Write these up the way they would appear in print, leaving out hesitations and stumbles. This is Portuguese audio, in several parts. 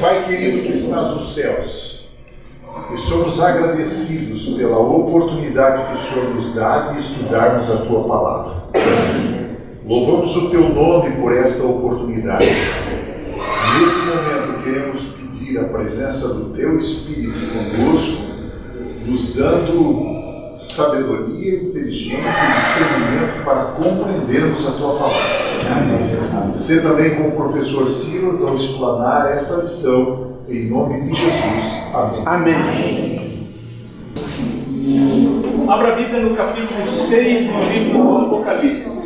Pai querido que estás nos céus, e somos agradecidos pela oportunidade que o Senhor nos dá de estudarmos a Tua Palavra. Louvamos o Teu nome por esta oportunidade. Nesse momento queremos pedir a presença do Teu Espírito conosco, nos dando sabedoria, inteligência e discernimento para compreendermos a Tua Palavra. Amém. Ser também com o professor Silas ao explanar esta lição, em nome de Jesus. Amém. Amém. Abra a Bíblia no capítulo 6 do livro do Apocalipse.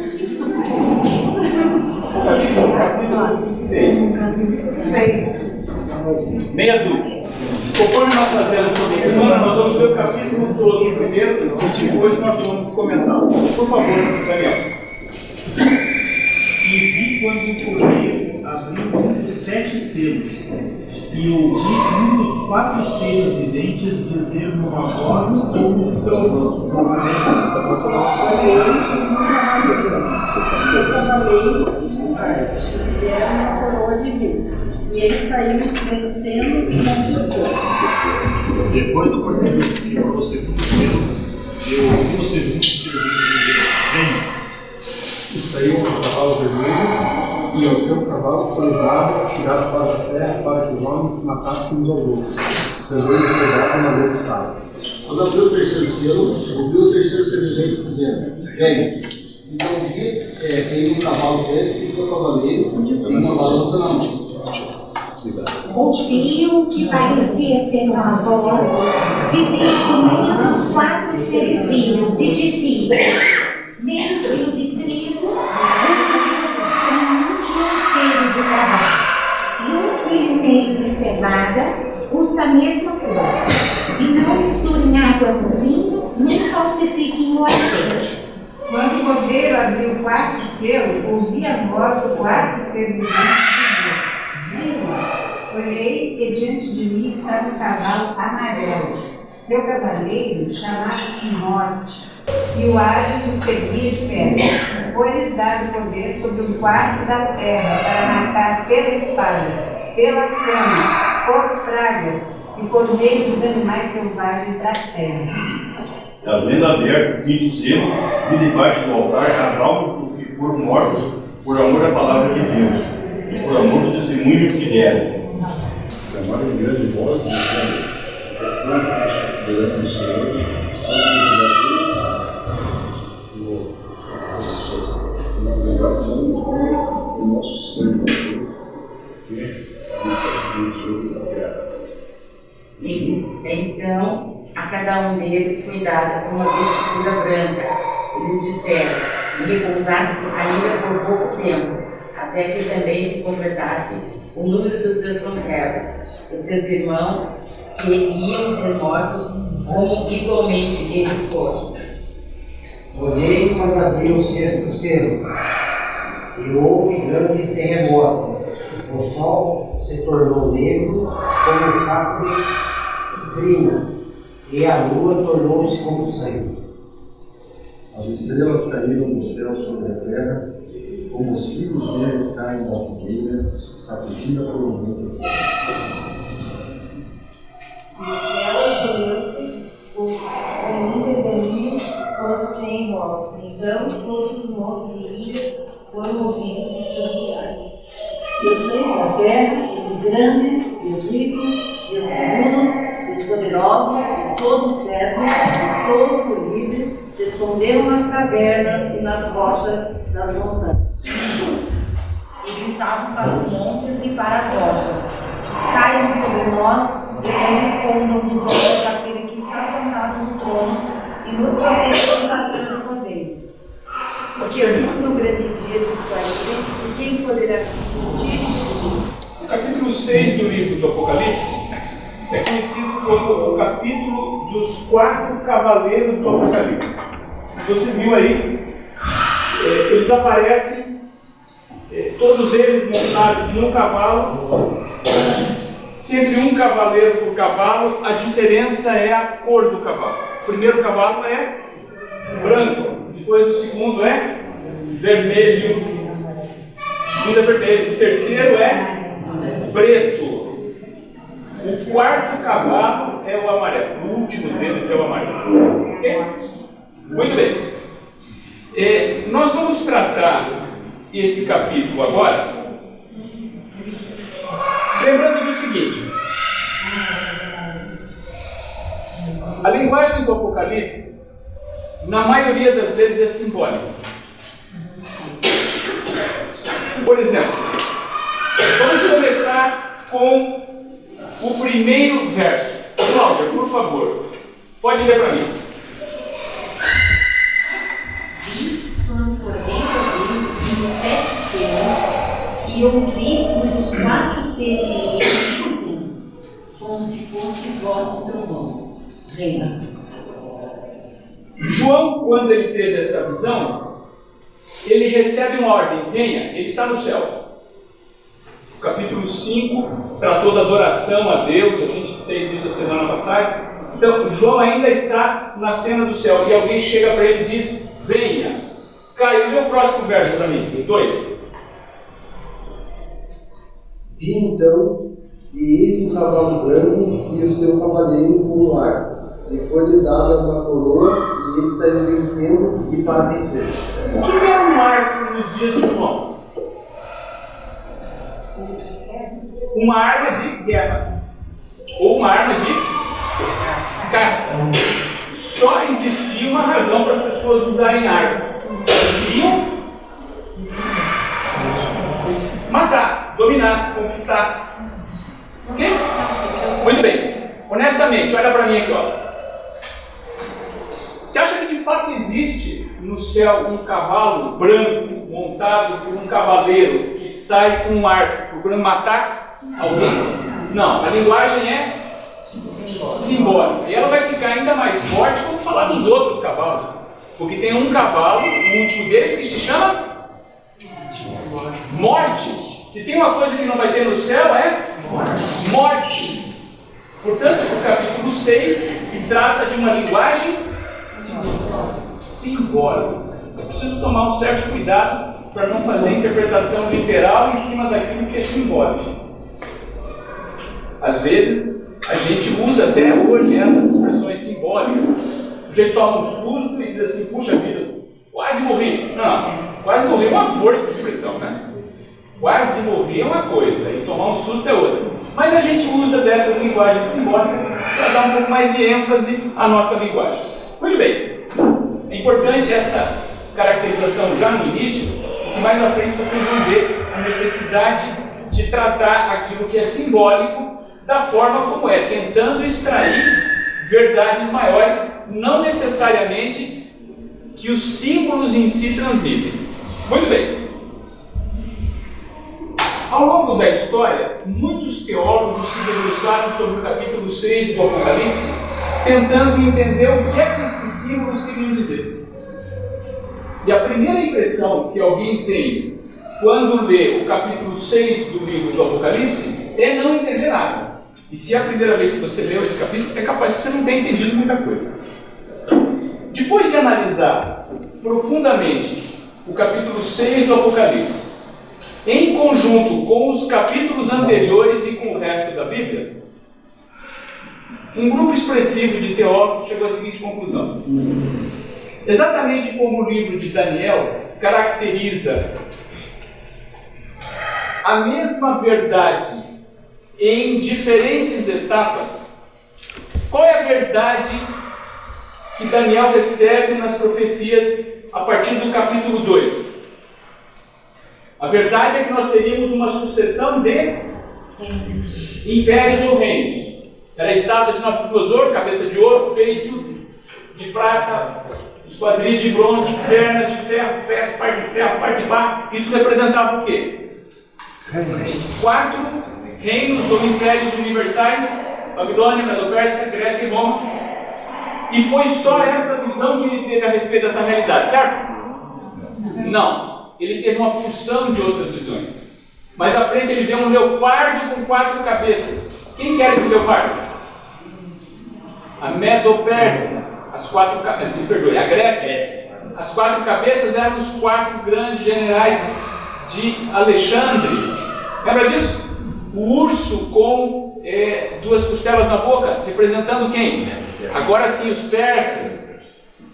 Apocalipse, capítulo 6. Meia dúzia. Conforme nós fazemos toda semana, nós vamos ver o capítulo todo primeiro e depois nós vamos comentar. Por favor, Daniel. E vi quando o cordeiro abriu os 7 selos, e ouvi um dos 4 selos viventes dizer numa voz como estão e ele saiu vencendo e conquistou. Depois do cordeiro tirou o segundo selo, eu ouvi o segundo servente dizer: venha. E saiu um cavalo vermelho, e ao seu cavalo foi dado, tirado para a terra, para que os homens matassem uns aos outros. Também pegaram na lei estava. Quando abriu o terceiro selo, ouviu o terceiro servente dizendo: venha. Então vi veio um cavalo dele e seu cavaleiro, e uma balança na mão. Ouvi o que parecia ser uma voz que veio do meio dos 4 seres vivos e dizia: meio quilo de trigo, os têm 1 quilo de trabalho, e 1,5 quilo de cevada custa a mesma coisa. E não misturem água no vinho, nem falsifiquem o azeite. Quando o cordeiro abriu o 4º selo, ouvi a voz do 4º ser vivente dizer: viva! Olhei e diante de mim estava um cavalo amarelo. Seu cavaleiro chamava-se Morte, e o Hades o seguia de perto. Foi-lhes dado poder sobre um quarto da terra para matar pela espada, pela fome, por pragas e por meio dos animais selvagens da terra. Havendo aberto o quinto selo, vi debaixo do altar as almas dos que foram mortos por amor à palavra de Deus, por amor do testemunho que deram. Chamar em grande voz, dizendo: durante os céus, o nosso Senhor, que é sobre a terra. Então, a cada um deles foi dada uma vestidura branca. Eles disseram: e repousasse ainda por pouco tempo, até que também se completasse o número dos seus conservos, e seus irmãos que iam ser mortos, como igualmente eles foram. Olhei quando abriu o 6º selo, e houve grande terremoto. O sol se tornou negro como um saco de crina, e a lua tornou-se como sangue. As estrelas caíram do céu sobre a terra, como os filhos deles caem da fogueira, sacudida por um vento. E o céu encolheu-se o nível de mim quando se envolve. Então todos os montes e ilhas foram movidos de seus lugares. E os reis da terra, e os grandes, e os ricos, e os segundos, e os poderosos, e todo o servo, e todo o livre, se esconderam nas cavernas e nas rochas das montanhas. E gritavam para os montes e para as rochas: caiam sobre nós e nos escondam dos olhos daquele que está sentado no trono e nos protejam da ira do Cordeiro. Porque no grande dia de sua ira, e quem poderá resistir? O capítulo 6 do livro do Apocalipse é conhecido como o capítulo dos 4 cavaleiros do Apocalipse. Você viu aí, eles aparecem, todos eles montados num cavalo, sempre um cavaleiro por cavalo. A diferença é a cor do cavalo. O primeiro cavalo é branco, depois o segundo é vermelho, o segundo é vermelho, o terceiro é preto, quarto cavalo é o amarelo. O último deles é o amarelo. Ok? Muito bem. Nós vamos tratar esse capítulo agora, lembrando do seguinte: a linguagem do Apocalipse, na maioria das vezes, é simbólica. Por exemplo, vamos começar com o primeiro verso. Cláudia, por favor, pode ler para mim. Quando cortei o livro dos 7 selos e ouvi um dos 4 seres viventes dizendo, como se fosse voz de trovão, venha. João, quando ele teve essa visão, ele recebe uma ordem: venha, ele está no céu. O capítulo 5 tratou da adoração a Deus, a gente fez isso a semana passada. Então, João ainda está na cena do céu e alguém chega para ele e diz: venha. Caio, lê o próximo verso para mim, 2. Vi então, e eis um cavalo branco e o seu cavaleiro com o ar. E foi-lhe dada uma coroa, e ele saiu vencendo e para vencer. O que era um arco nos dias de João? Uma arma de guerra ou uma arma de caça. Só existia uma razão para as pessoas usarem armas: elas queriam matar, dominar, conquistar. Ok? Muito bem. Honestamente, olha para mim aqui, ó. Você acha que de fato existe no céu um cavalo branco montado por um cavaleiro que sai com um arco procurando matar alguém? Não, a linguagem é simbólica. E ela vai ficar ainda mais forte quando falar dos outros cavalos. Porque tem um cavalo, o último deles, que se chama morte. Se tem uma coisa que não vai ter no céu, é morte. Portanto, o capítulo 6 trata de uma linguagem simbólica. Eu preciso tomar um certo cuidado para não fazer interpretação literal em cima daquilo que é simbólico. Às vezes, a gente usa até hoje essas expressões simbólicas. O sujeito toma um susto e diz assim: puxa vida, quase morri. Não, quase morri é uma força de expressão, né? Quase morrer é uma coisa, e tomar um susto é outra. Mas a gente usa dessas linguagens simbólicas para dar um pouco mais de ênfase à nossa linguagem. Muito bem. É importante essa caracterização já no início, porque mais à frente vocês vão ver a necessidade de tratar aquilo que é simbólico da forma como é, tentando extrair verdades maiores, não necessariamente que os símbolos em si transmitem. Muito bem. Ao longo da história, muitos teólogos se debruçaram sobre o capítulo 6 do Apocalipse, tentando entender o que é que esses símbolos queriam dizer. E a primeira impressão que alguém tem quando lê o capítulo 6 do livro do Apocalipse é não entender nada. E se é a primeira vez que você leu esse capítulo, é capaz que você não tenha entendido muita coisa. Depois de analisar profundamente o capítulo 6 do Apocalipse, em conjunto com os capítulos anteriores e com o resto da Bíblia, um grupo expressivo de teólogos chegou à seguinte conclusão: exatamente como o livro de Daniel caracteriza a mesma verdade em diferentes etapas, qual é a verdade que Daniel recebe nas profecias a partir do capítulo 2? A verdade é que nós teríamos uma sucessão de impérios ou reinos. Era a estátua de Nabucodonosor, cabeça de ouro, peito de prata, esquadrias de bronze, pernas de ferro, pés, parte de ferro, parte de barro. Isso representava o quê? 4 reinos ou impérios universais: Babilônia, Medo-Pérsia, Grécia e Roma. E foi só essa visão que ele teve a respeito dessa realidade, certo? Não. Ele teve uma porção de outras visões. Mais à frente ele vê um leopardo com 4 cabeças. Quem que era esse leopardo? A Medo-Pérsia. A Grécia. As 4 cabeças eram os 4 grandes generais de Alexandre. Lembra disso? O urso com 2 costelas na boca, representando quem? Agora sim, os persas.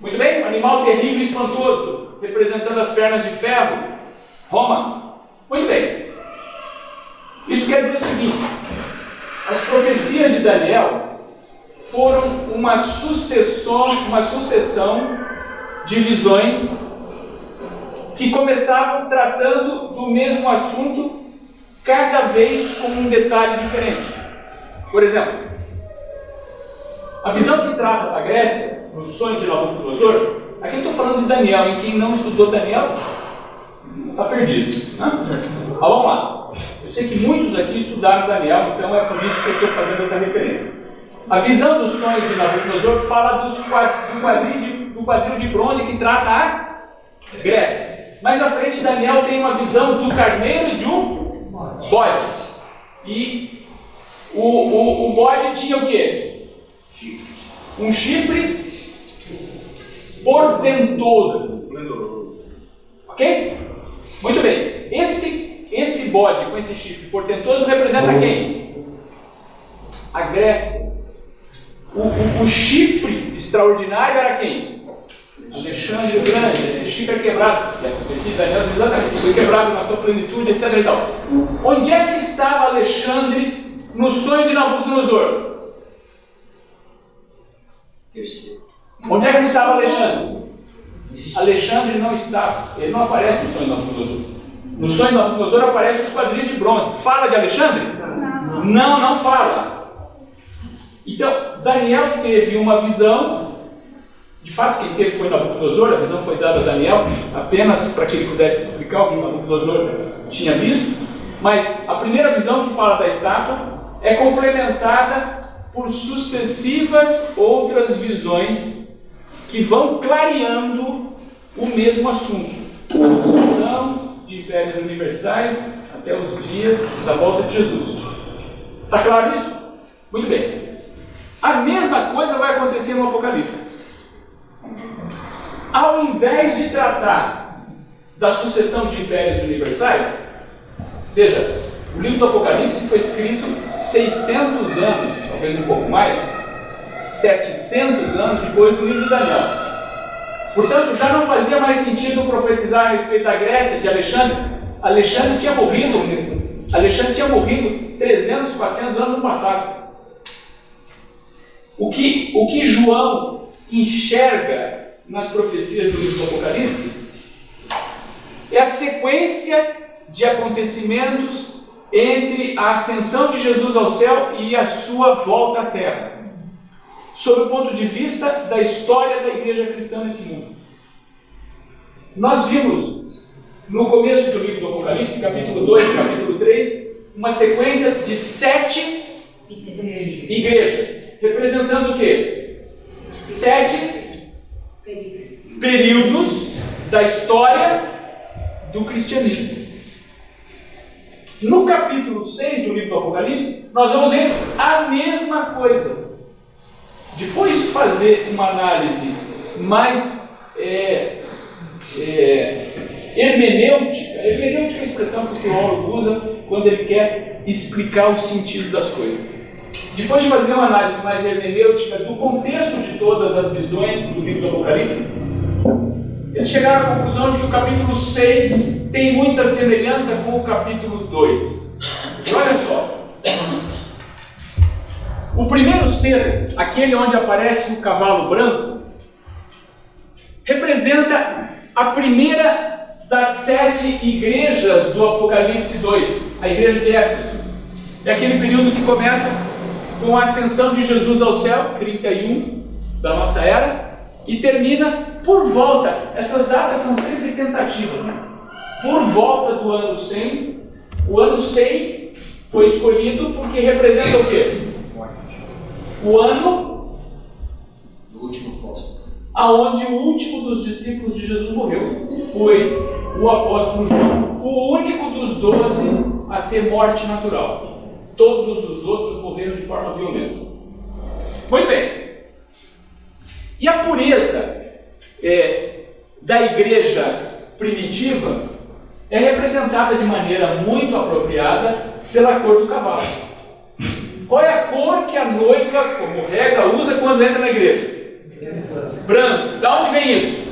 Muito bem? Um animal terrível e espantoso, representando as pernas de ferro, Roma. Muito bem. Isso quer dizer o seguinte: as profecias de Daniel foram uma sucessão de visões que começavam tratando do mesmo assunto, cada vez com um detalhe diferente. Por exemplo, a visão que trata da Grécia, no sonho de Nabucodonosor, aqui eu estou falando de Daniel, e quem não estudou Daniel está perdido, né? Mas vamos lá. Eu sei que muitos aqui estudaram Daniel, então é por isso que eu estou fazendo essa referência. A visão do sonho de Nabucodonosor fala do quadril de bronze que trata a Grécia. Mais à frente, Daniel tem uma visão do carneiro e de um bode. E o bode tinha o quê? Um chifre portentoso. Ok? Muito bem. Esse bode com esse chifre portentoso representa quem? A Grécia. O chifre extraordinário era quem? Alexandre o Grande. Esse chifre é quebrado. Daniel exatamente, foi quebrado na sua plenitude, etc. E tal. Onde é que estava Alexandre no sonho de Nabucodonosor? Onde é que estava Alexandre? Alexandre não estava. Ele não aparece no sonho de Nabucodonosor. No sonho de Nabucodonosor aparecem os quadris de bronze. Fala de Alexandre? Não fala. Então, Daniel teve uma visão. De fato, quem teve foi Nabucodonosor. A visão foi dada a Daniel apenas para que ele pudesse explicar o que Nabucodonosor tinha visto. Mas a primeira visão que fala da estátua é complementada por sucessivas outras visões que vão clareando o mesmo assunto. A sucessão de impérios universais até os dias da volta de Jesus. Está claro isso? Muito bem. A mesma coisa vai acontecer no Apocalipse. Ao invés de tratar da sucessão de impérios universais, veja, o livro do Apocalipse foi escrito 600 anos, talvez um pouco mais, 700 anos depois do livro de Daniel. Portanto, já não fazia mais sentido profetizar a respeito da Grécia, de Alexandre. Alexandre tinha morrido 300, 400 anos no passado. O que João enxerga nas profecias do livro do Apocalipse é a sequência de acontecimentos entre a ascensão de Jesus ao céu e a sua volta à terra, sob o ponto de vista da história da igreja cristã nesse mundo. Nós vimos no começo do livro do Apocalipse, capítulo 2 e capítulo 3, uma sequência de 7 igrejas, representando o quê? 7 períodos da história do cristianismo. No capítulo 6 do livro do Apocalipse, nós vamos ver a mesma coisa. Depois de fazer uma análise mais hermenêutica é a expressão que o teólogo usa quando ele quer explicar o sentido das coisas. Depois de fazer uma análise mais hermenêutica do contexto de todas as visões do livro do Apocalipse, eles chegaram à conclusão de que o capítulo 6 tem muita semelhança com o capítulo 2. E olha só. O primeiro selo, aquele onde aparece o cavalo branco, representa a primeira das 7 igrejas do Apocalipse 2, a igreja de Éfeso. É aquele período que começa com a ascensão de Jesus ao céu, 31 da nossa era, e termina por volta, essas datas são sempre tentativas, né? Por volta do ano 100, o ano 100 foi escolhido porque representa o quê? O ano do último apóstolo, aonde o último dos discípulos de Jesus morreu, foi o apóstolo João, o único dos 12 a ter morte natural. Todos os outros morreram de forma violenta. Muito bem. E a pureza da igreja primitiva é representada de maneira muito apropriada pela cor do cavalo. Qual é a cor que a noiva, como regra, usa quando entra na igreja? Branco. Da onde vem isso?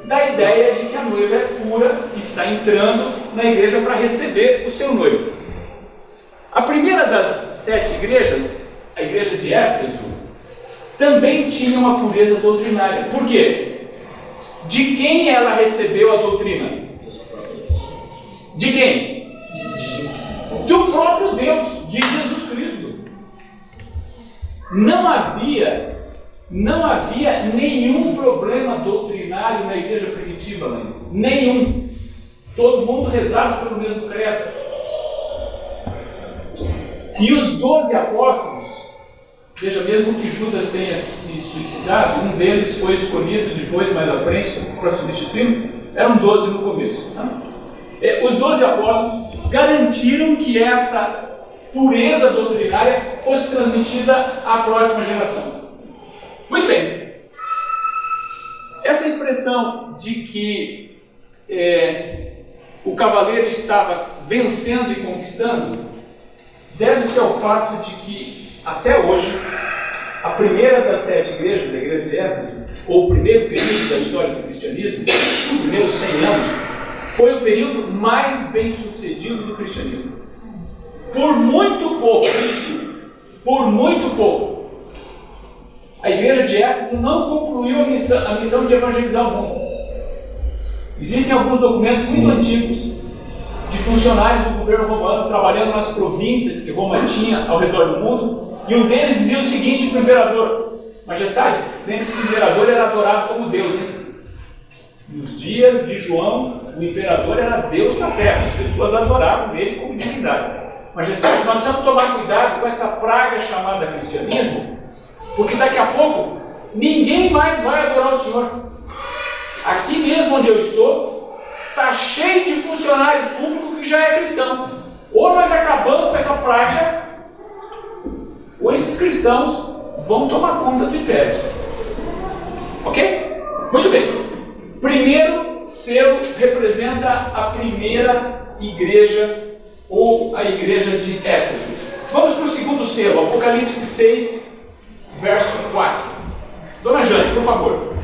Da ideia de que a noiva é pura e está entrando na igreja para receber o seu noivo. A primeira das 7 igrejas, a igreja de Éfeso, também tinha uma pureza doutrinária. Por quê? De quem ela recebeu a doutrina? De quem? Do próprio Deus, de Jesus Cristo. Não havia nenhum problema doutrinário na igreja primitiva, né? Nenhum. Todo mundo rezava pelo mesmo credo. E os 12 apóstolos, veja, mesmo que Judas tenha se suicidado, um deles foi escolhido depois, mais à frente, para substituir, eram 12 no começo. Tá? Os 12 apóstolos garantiram que essa pureza doutrinária fosse transmitida à próxima geração. Muito bem. Essa expressão de que o cavaleiro estava vencendo e conquistando deve-se ao fato de que, até hoje, a primeira das 7 igrejas, da igreja de Éfeso, ou o primeiro período da história do cristianismo, os primeiros 100 anos, foi o período mais bem sucedido do cristianismo. Por muito pouco, a igreja de Éfeso não concluiu a missão de evangelizar o mundo. Existem alguns documentos muito antigos de funcionários do governo romano trabalhando nas províncias que Roma tinha ao redor do mundo, e um deles dizia o seguinte para o imperador: Majestade, lembre-se que o imperador era adorado como Deus. Hein? Nos dias de João, o imperador era Deus na terra, as pessoas adoravam ele como divindade. Majestade, nós precisamos tomar cuidado com essa praga chamada cristianismo, porque daqui a pouco ninguém mais vai adorar o Senhor. Aqui mesmo onde eu estou, está cheio de funcionário público que já é cristão. Ou nós acabamos com essa praga, ou esses cristãos vão tomar conta do império. Ok? Muito bem. Primeiro selo representa a primeira igreja, ou a igreja de Éfeso. Vamos para o segundo selo, Apocalipse 6, verso 4. Dona Jane, por favor.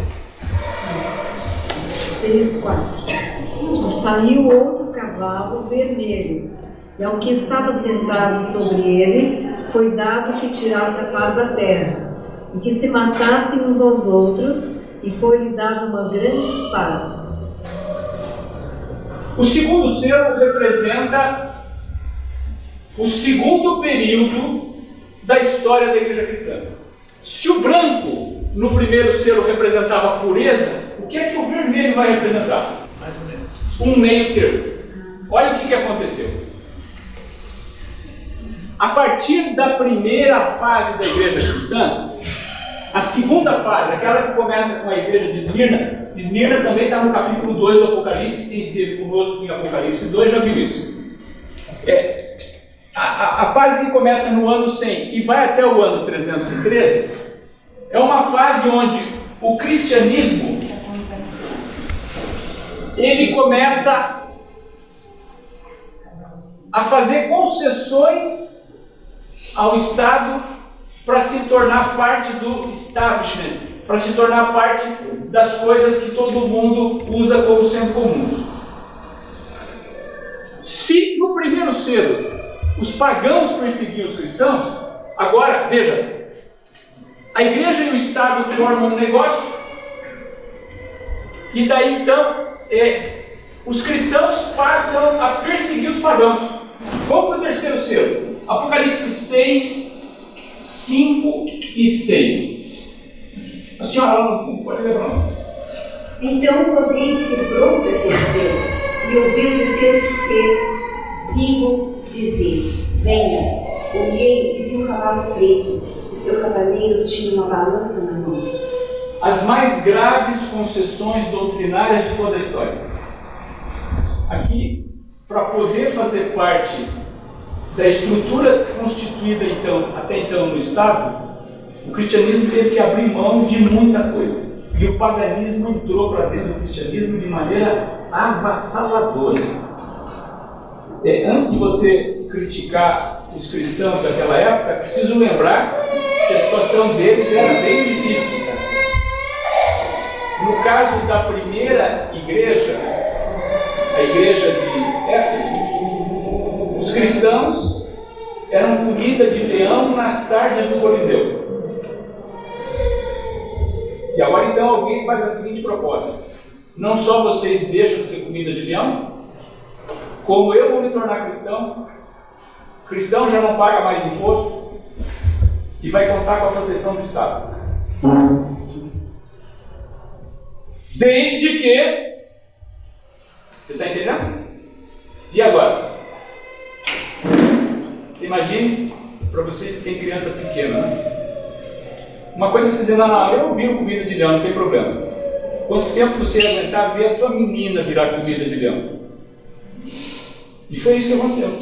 6:4. Saiu outro cavalo vermelho, e ao que estava sentado sobre ele foi dado que tirasse a paz da terra, e que se matassem uns aos outros, e foi-lhe dada uma grande espada. O segundo selo representa o segundo período da história da igreja cristã. Se o branco no primeiro selo representava a pureza, o que é que o vermelho vai representar? Mais ou menos. Um meio termo. Olha o que aconteceu. A partir da primeira fase da igreja cristã, a segunda fase, aquela que começa com a igreja de Esmirna, Esmirna também está no capítulo 2 do Apocalipse, quem esteve conosco em Apocalipse 2 já viu isso. A fase que começa no ano 100 e vai até o ano 313, é uma fase onde o cristianismo ele começa a fazer concessões ao Estado para se tornar parte do establishment, para se tornar parte das coisas que todo mundo usa como sendo comuns. Se no primeiro selo os pagãos perseguiam os cristãos, agora, veja, a igreja e o Estado formam um negócio, e daí então os cristãos passam a perseguir os pagãos. Vamos para o terceiro selo, Apocalipse 6, 5 e 6. A senhora lá no fundo, pode ler para nós. Então o cordeiro quebrou o terceiro selo, e ouvi o terceiro ser vivo dizer: venha. Olhei e vi um cavalo preto, o seu cavaleiro tinha uma balança na mão. As mais graves concessões doutrinárias de toda a história. Aqui, para poder fazer parte da estrutura constituída até então no Estado, o cristianismo teve que abrir mão de muita coisa. E o paganismo entrou para dentro do cristianismo de maneira avassaladora. Antes de você criticar os cristãos daquela época, é preciso lembrar que a situação deles era bem difícil. No caso da primeira igreja, a igreja de Éfeso, os cristãos eram comida de leão nas tardes do Coliseu. E agora então alguém faz a seguinte proposta: não só vocês deixam de ser comida de leão, como eu vou me tornar cristão, cristão já não paga mais imposto e vai contar com a proteção do Estado. Desde que... Você está entendendo? E agora? Você imagine, para vocês que têm criança pequena, né? Uma coisa é você dizer, não, eu viro comida de leão, não tem problema. Quanto tempo você ia aguentar ver a tua menina virar comida de leão? E foi isso que aconteceu.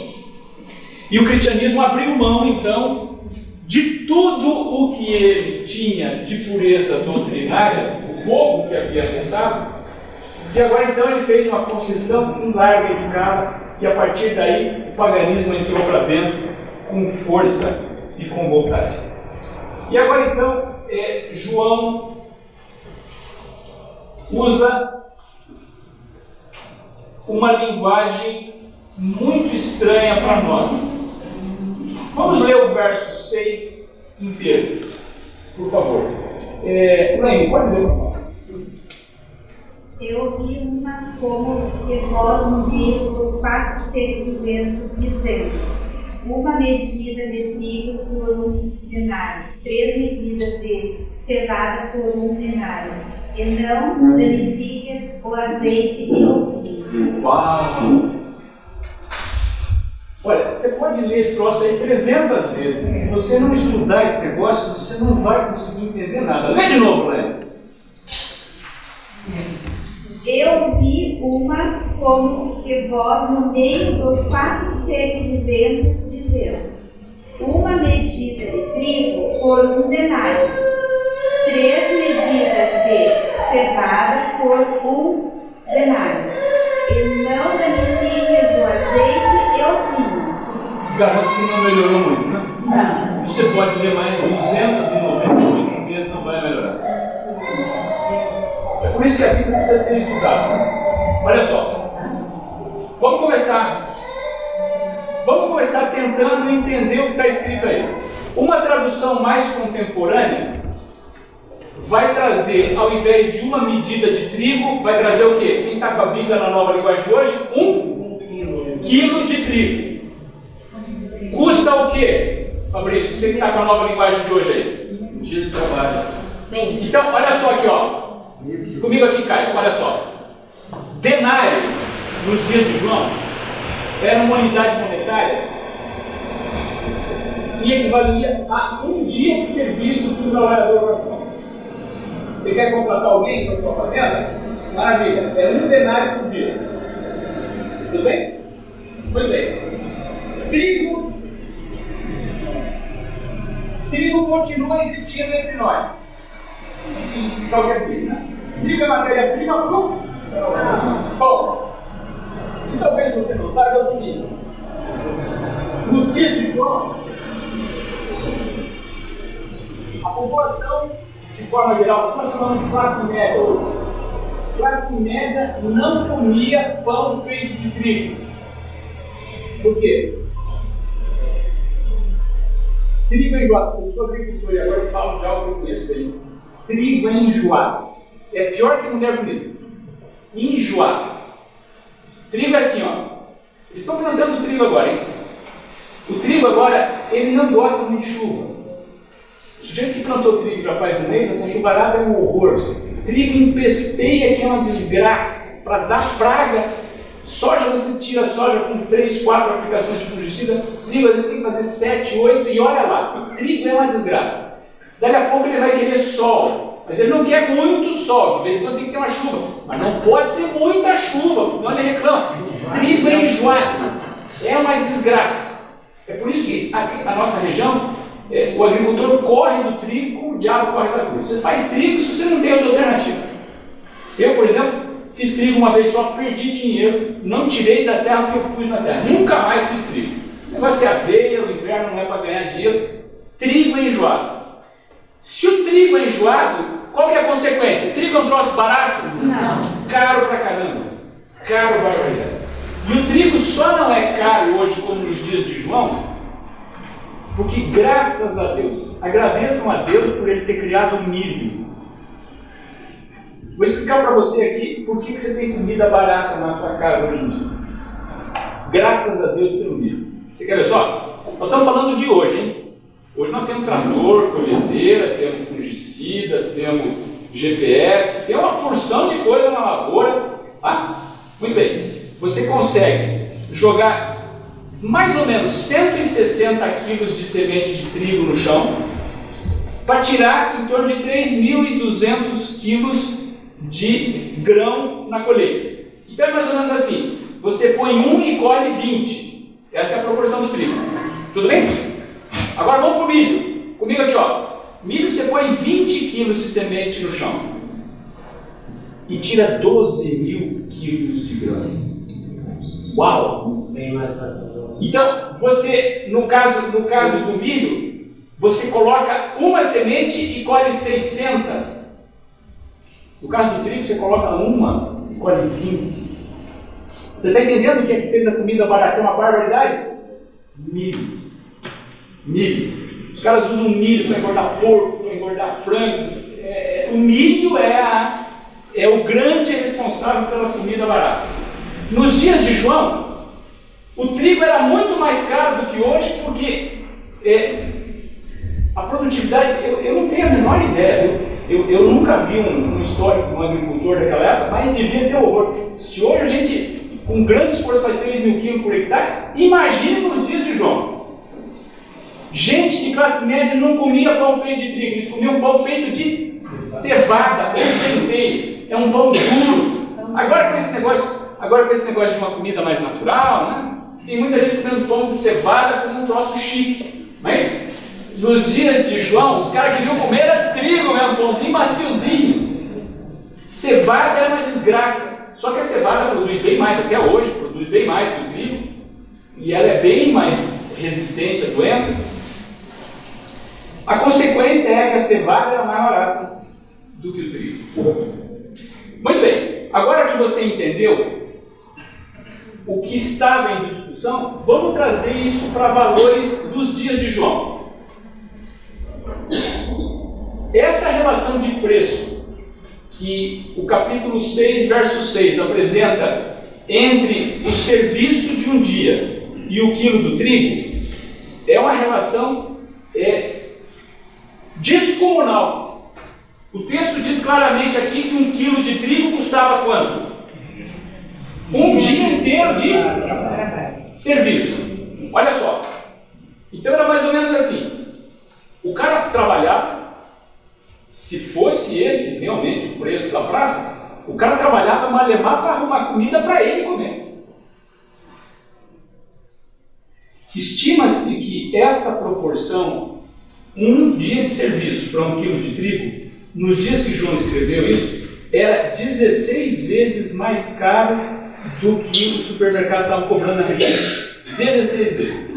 E o cristianismo abriu mão, então, de tudo o que ele tinha de pureza doutrinária, o povo que havia restado, e agora então ele fez uma concessão em larga escala, e a partir daí o paganismo entrou para dentro com força e com vontade. E agora então João usa uma linguagem muito estranha para nós. Vamos ler o verso 6 inteiro, por favor. Lene, pode ler para nós. Eu vi uma como que voz no meio dos 4 seres viventes, dizendo: uma medida de trigo por 1 denário, 3 medidas de cevada por 1 denário, e não danifiques o azeite e o vinho. Uau! Olha, você pode ler esse troço aí 300 vezes. Se você não estudar esse negócio, você não vai conseguir entender nada. Lê de novo, Lene. Eu vi uma como que voz no meio dos 4 seres viventes, dizendo: uma medida de trigo por 1 denário, 3 medidas de cevada por 1 denário, e não danifiques o azeite e o vinho. Garanto que não melhorou muito, né? Não. Você pode ler mais 298 vezes, não vai melhorar. É por isso que a Bíblia precisa ser estudada. Olha só. Vamos começar tentando entender o que está escrito aí. Uma tradução mais contemporânea vai trazer, ao invés de uma medida de trigo, vai trazer o quê? Quem está com a Bíblia na nova linguagem de hoje? 1 quilo de trigo. Custa o quê, Fabrício? Você que está com a nova linguagem de hoje aí? Um dia de trabalho. Bem, Então, olha só aqui, ó. Comigo aqui, Caio, olha só. Denário, nos dias de João, era uma unidade monetária que equivalia a 1 dia de serviço para o trabalhador nação. Você quer contratar alguém para a sua fazenda? Maravilha, é 1 denário por dia. Tudo bem? Muito bem. Trigo continua existindo entre nós. Preciso explicar o que é trigo, né? Trigo é matéria-prima para o pão. O que talvez você não saiba é o seguinte: nos dias de João, a população, de forma geral, nós chamamos de classe média hoje, classe média não comia pão feito de trigo. Por quê? Trigo é enjoado. Eu sou agricultor e agora eu falo de algo que eu conheço bem. Trigo é enjoado. É pior que mulher bonita. Enjoado. Trigo é assim, ó. Eles estão plantando trigo agora, hein? O trigo agora, ele não gosta muito de chuva. O sujeito que plantou trigo já faz 1 mês, essa chuvarada é um horror. Trigo empesteia, que é uma desgraça. Para dar praga. Soja, você tira soja com 3, 4 aplicações de fungicida. Trigo, às vezes, tem que fazer 7, 8 e olha lá. O trigo é uma desgraça. Daqui a pouco ele vai querer sol. Mas ele não quer muito sol. De vez em quando tem que ter uma chuva. Mas não pode ser muita chuva, porque senão ele reclama. Trigo é enjoado. É uma desgraça. É por isso que aqui, a nossa região, o agricultor corre do trigo como o diabo corre da cruz. Você faz trigo se você não tem outra alternativa. Eu, por exemplo, fiz trigo uma vez só, perdi dinheiro, não tirei da terra o que eu pus na terra. Nunca mais fiz trigo. O negócio é aveia, o inverno não é para ganhar dinheiro. Trigo é enjoado. Se o trigo é enjoado, qual que é a consequência? Trigo é um troço barato? Não. Caro pra caramba. Caro barbaridade. E o trigo só não é caro hoje como nos dias de João, porque graças a Deus, agradeçam a Deus por ele ter criado o milho. Vou explicar para você aqui por que você tem comida barata na sua casa hoje em dia. Graças a Deus pelo milho. Você quer ver só? Nós estamos falando de hoje, hein? Hoje nós temos trator, colhedeira, temos fungicida, temos GPS, tem uma porção de coisa na lavoura. Ah, muito bem. Você consegue jogar mais ou menos 160 quilos de semente de trigo no chão para tirar em torno de 3.200 quilos de grão na colheita. Então é mais ou menos assim, você põe 1 e colhe 20. Essa é a proporção do trigo. Tudo bem? Agora vamos para o milho. Comigo aqui, ó. Milho você põe 20 quilos de semente no chão e tira 12.000 quilos de grão. Uau! Então, você, no caso do milho, você coloca uma semente e colhe 600. No caso do trigo, você coloca uma e colhe 20. Você está entendendo o que é que fez a comida baratear uma barbaridade? Milho. Milho. Os caras usam milho para engordar porco, para engordar frango. O milho é o grande responsável pela comida barata. Nos dias de João, o trigo era muito mais caro do que hoje, porque a produtividade, eu não tenho a menor ideia, eu nunca vi um histórico de um agricultor daquela época, mas devia ser horror. Se hoje a gente, com grande esforço, faz 3.000 quilos por hectare, imagine nos dias de João. Gente de classe média não comia pão feito de trigo, eles comiam pão feito de cevada, ou centeio, é um pão duro. Agora com esse negócio de uma comida mais natural, né? Tem muita gente comendo pão de cevada como um troço chique. Mas nos dias de João, os caras queriam comer era trigo mesmo, pãozinho maciozinho. Cevada é uma desgraça. Só que a cevada produz bem mais, até hoje, produz bem mais que o trigo. E ela é bem mais resistente a doenças. A consequência é que a cevada era mais barata do que o trigo. Muito bem, agora que você entendeu o que estava em discussão, vamos trazer isso para valores dos dias de João. Essa relação de preço que o capítulo 6, verso 6 apresenta entre o serviço de um dia e o quilo do trigo é uma relação descomunal. O texto diz claramente aqui que 1 quilo de trigo custava quanto? Um dia inteiro de serviço. Olha só. Então era mais ou menos assim. O cara trabalhava, se fosse esse realmente o preço da praça, o cara trabalhava malemar para arrumar comida para ele comer. Estima-se que essa proporção, 1 dia de serviço para 1 quilo de trigo, nos dias que João escreveu isso, era 16 vezes mais caro do que o supermercado estava cobrando na região. 16 vezes.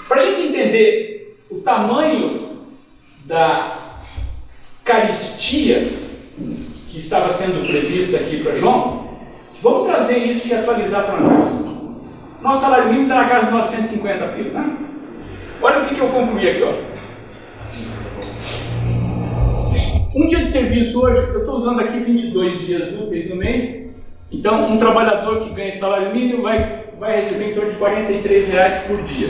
Para a gente entender o tamanho da caristia que estava sendo prevista aqui para João, vamos trazer isso e atualizar para nós. Nosso salário mínimo está na casa de 950 pila, né? Olha o que eu concluí aqui, ó. Um dia de serviço hoje, eu estou usando aqui 22 dias úteis no mês, então um trabalhador que ganha salário mínimo vai receber em torno de R$43 por dia.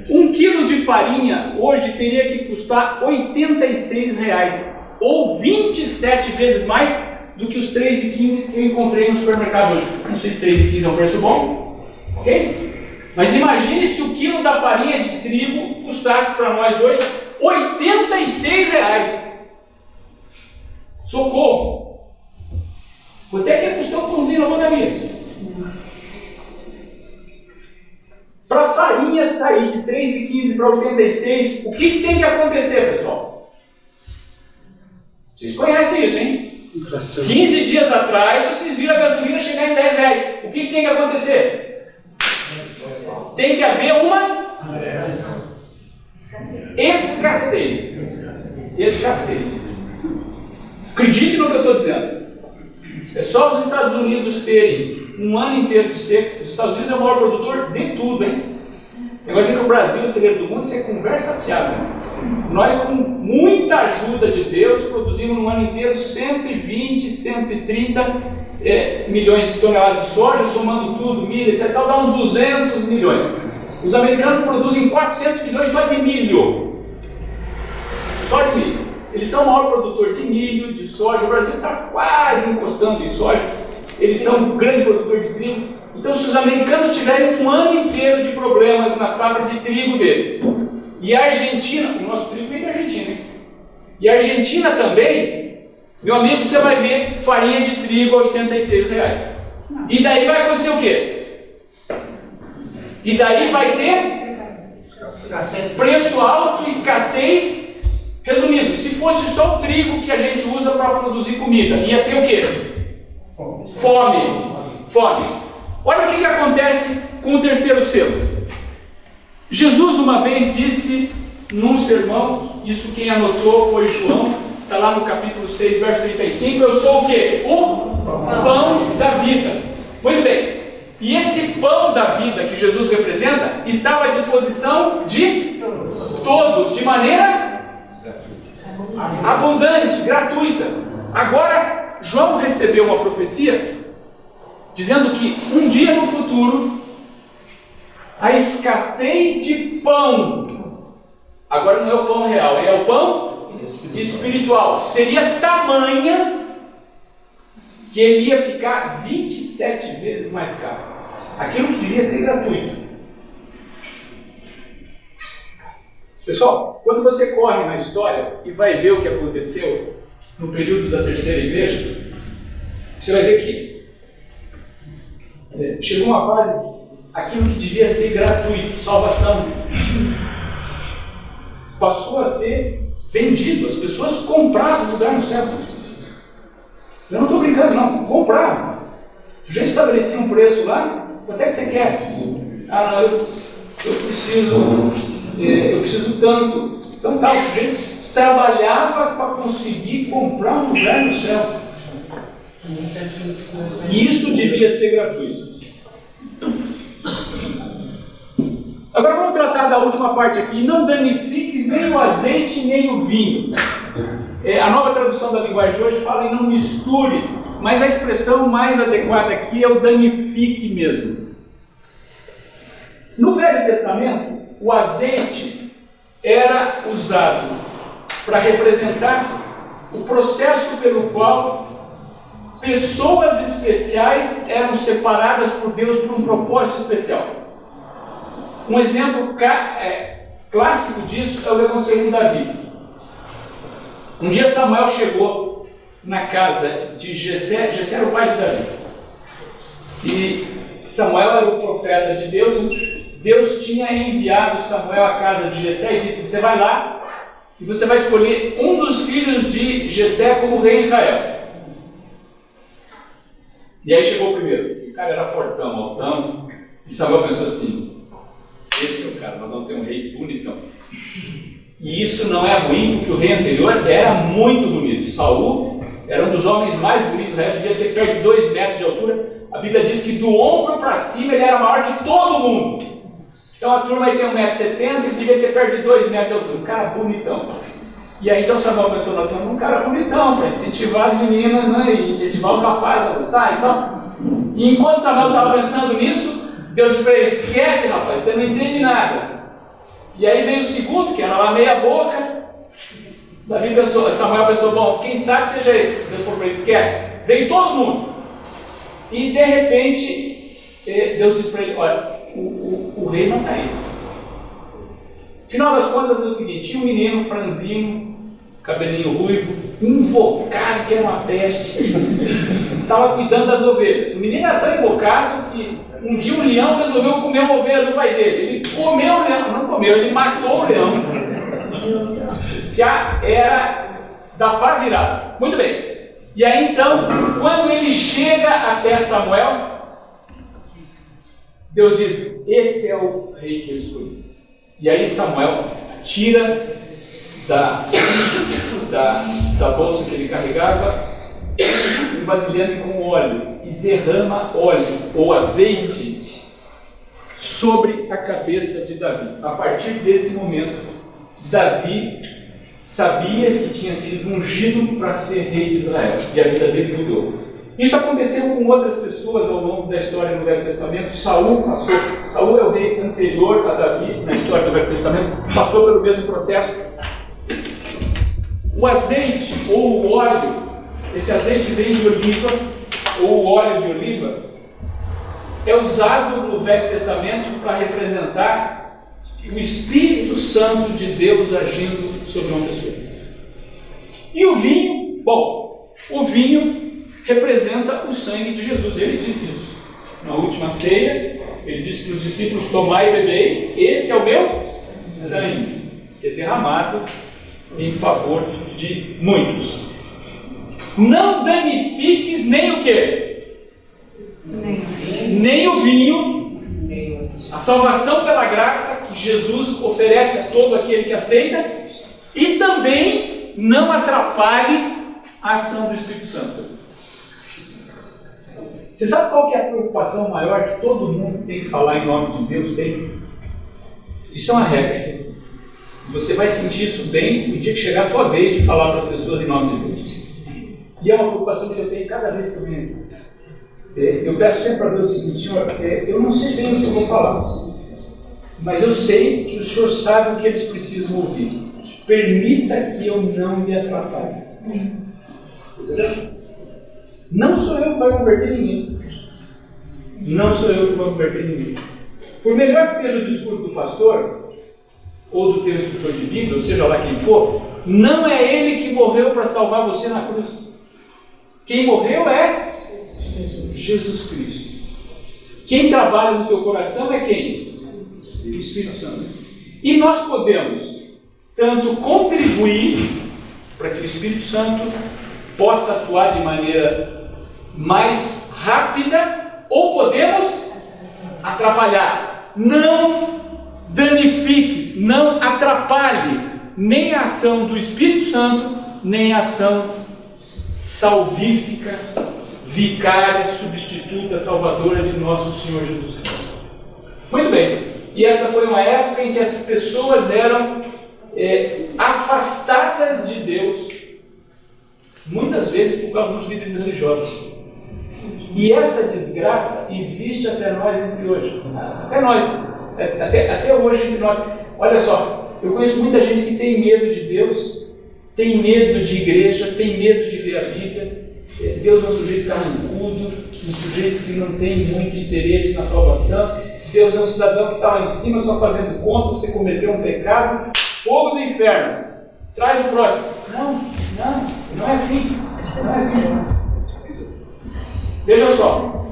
1 quilo de farinha hoje teria que custar R$86, ou 27 vezes mais do que os R$3,15 que eu encontrei no supermercado hoje. Não sei se R$3,15 é um preço bom, ok? Mas imagine se o quilo da farinha de trigo custasse para nós hoje R$86. Socorro! Quanto é que ia custar um pãozinho na rodalia? Para a farinha sair de R$3,15 para R$86, o que tem que acontecer, pessoal? Vocês conhecem isso, hein? Inflação. 15 dias atrás, vocês viram a gasolina chegar em R$10. O que tem que acontecer? Tem que haver uma escassez. Acredite no que eu estou dizendo. É só os Estados Unidos terem um ano inteiro de seca. Os Estados Unidos é o maior produtor de tudo, hein? Agora dizer que o Brasil é o segredo do mundo, isso é conversa fiada. Nós, com muita ajuda de Deus, produzimos no ano inteiro 120, 130 milhões de toneladas de soja, somando tudo, milho, etc. Dá uns 200 milhões. Os americanos produzem 400 milhões só de milho. Só de milho. Eles são o maior produtor de milho, de soja. O Brasil está quase encostando em soja. Eles são um grande produtor de trigo. Então, se os americanos tiverem um ano inteiro de problemas na safra de trigo deles, e a Argentina, o nosso trigo vem da Argentina, hein? E a Argentina também, meu amigo, você vai ver farinha de trigo a R$86. E daí vai acontecer o quê? E daí vai ter preço alto, escassez. Resumindo, se fosse só o trigo que a gente usa para produzir comida, ia ter o quê? Fome. Olha o que acontece com o terceiro selo. Jesus uma vez disse num sermão, isso quem anotou foi João, está lá no capítulo 6, verso 35, eu sou o quê? O pão da vida. Muito bem. E esse pão da vida que Jesus representa estava à disposição de todos, de maneira abundante, gratuita. Agora, João recebeu uma profecia dizendo que um dia no futuro a escassez de pão, agora não é o pão real, é o pão espiritual, seria tamanha que ele ia ficar 27 vezes mais caro. Aquilo que devia ser gratuito. Pessoal, quando você corre na história e vai ver o que aconteceu no período da terceira igreja, você vai ver que chegou uma fase, aquilo que devia ser gratuito, salvação, passou a ser vendido. As pessoas compravam lugar no céu. Eu não estou brincando, não. Compravam. Tu já estabelecia um preço lá? Quanto é que você quer? Ah, não, eu preciso tanto. Então tá, o sujeito trabalhava para conseguir comprar um lugar no céu. E isso devia ser gratuito. Agora vamos tratar da última parte aqui. Não danifiques nem o azeite nem o vinho. A nova tradução da linguagem de hoje fala em não mistures, mas a expressão mais adequada aqui é o danifique mesmo. No Velho Testamento, o azeite era usado para representar o processo pelo qual pessoas especiais eram separadas por Deus por um propósito especial. Um exemplo clássico disso é o que aconteceu com Davi. Um dia Samuel chegou na casa de Jessé. Jessé era o pai de Davi. E Samuel era o profeta de Deus. Deus tinha enviado Samuel à casa de Jessé e disse: você vai lá e você vai escolher um dos filhos de Jessé como rei de Israel. E aí chegou o primeiro. O cara era fortão, altão. E Samuel pensou assim: esse é o cara, nós vamos ter um rei bonitão. E isso não é ruim, porque o rei anterior era muito bonito. Saul era um dos homens mais bonitos de Israel, devia ter perto de 2 metros de altura. A Bíblia diz que do ombro para cima ele era maior que todo mundo. Então a turma aí tem 1,70 m, ele devia ter perto de 2 metros de altura. Um cara bonitão. E aí então Samuel pensou: nós temos um cara bonitão para incentivar as meninas, né, e incentivar o rapaz a lutar e tal. E enquanto Samuel estava pensando nisso, Deus disse para ele: esquece, rapaz, você não entende nada. E aí veio o segundo, que era lá meia boca. Samuel pensou: bom, quem sabe seja esse. Deus falou para ele: esquece. Veio todo mundo. E de repente, Deus disse para ele: olha, o rei não está aí. Afinal das contas é o seguinte: tinha um menino franzino, cabelinho ruivo, invocado que era uma peste, estava cuidando das ovelhas. O menino era tão invocado que um dia um leão resolveu comer uma ovelha do pai dele. Ele comeu o leão, não comeu, ele matou o leão. Já era da pá virada. Muito bem. E aí então, quando ele chega até Samuel, Deus diz: esse é o rei que eu escolhi. E aí Samuel tira da bolsa que ele carregava um vasilhame com óleo e derrama óleo ou azeite sobre a cabeça de Davi. A partir desse momento, Davi sabia que tinha sido ungido para ser rei de Israel, e a vida dele mudou. Isso aconteceu com outras pessoas ao longo da história no Velho Testamento. Saul é o rei anterior a Davi na história do Velho Testamento, passou pelo mesmo processo. O azeite ou o óleo, esse azeite vem de oliva, ou o óleo de oliva, é usado no Velho Testamento para representar o Espírito Santo de Deus agindo sobre uma pessoa. E o vinho, bom, o vinho representa o sangue de Jesus. Ele disse isso na última ceia. Ele disse para os discípulos: tomai e bebei, esse é o meu sangue, que é derramado em favor de muitos. Não danifiques nem o quê? Nem o vinho. A salvação pela graça que Jesus oferece a todo aquele que aceita, e também não atrapalhe a ação do Espírito Santo. Você sabe qual que é a preocupação maior que todo mundo tem que falar em nome de Deus? Tem. Isso é uma regra. Você vai sentir isso bem no dia que chegar a tua vez de falar para as pessoas em nome de Deus. E é uma preocupação que eu tenho cada vez que eu venho aqui. Eu peço sempre para Deus o seguinte: Senhor, eu não sei bem o que eu vou falar, mas eu sei que o Senhor sabe o que eles precisam ouvir. Permita que eu não me atrapalhe. Não sou eu que vai converter ninguém. Não sou eu que vou converter ninguém. Por melhor que seja o discurso do pastor, ou do teu instrutor de Bíblia, ou seja lá quem for, não é ele que morreu para salvar você na cruz. Quem morreu é Jesus Cristo. Quem trabalha no teu coração é quem? O Espírito Santo. E nós podemos tanto contribuir para que o Espírito Santo possa atuar de maneira mais rápida, ou podemos atrapalhar. Não danifiques, não atrapalhe nem a ação do Espírito Santo, nem a ação salvífica, vicária, substituta, salvadora de nosso Senhor Jesus Cristo. Muito bem. E essa foi uma época em que as pessoas eram afastadas de Deus, muitas vezes por causa dos líderes religiosos. E essa desgraça existe até nós entre hoje. Até nós. Até hoje entre nós. Olha só, eu conheço muita gente que tem medo de Deus, tem medo de igreja, tem medo de ler a Bíblia. Deus é um sujeito carrancudo, um sujeito que não tem muito interesse na salvação. Deus é um cidadão que está lá em cima só fazendo conta, você cometeu um pecado, fogo do inferno, traz o próximo. Não é assim. Não é assim. Veja só,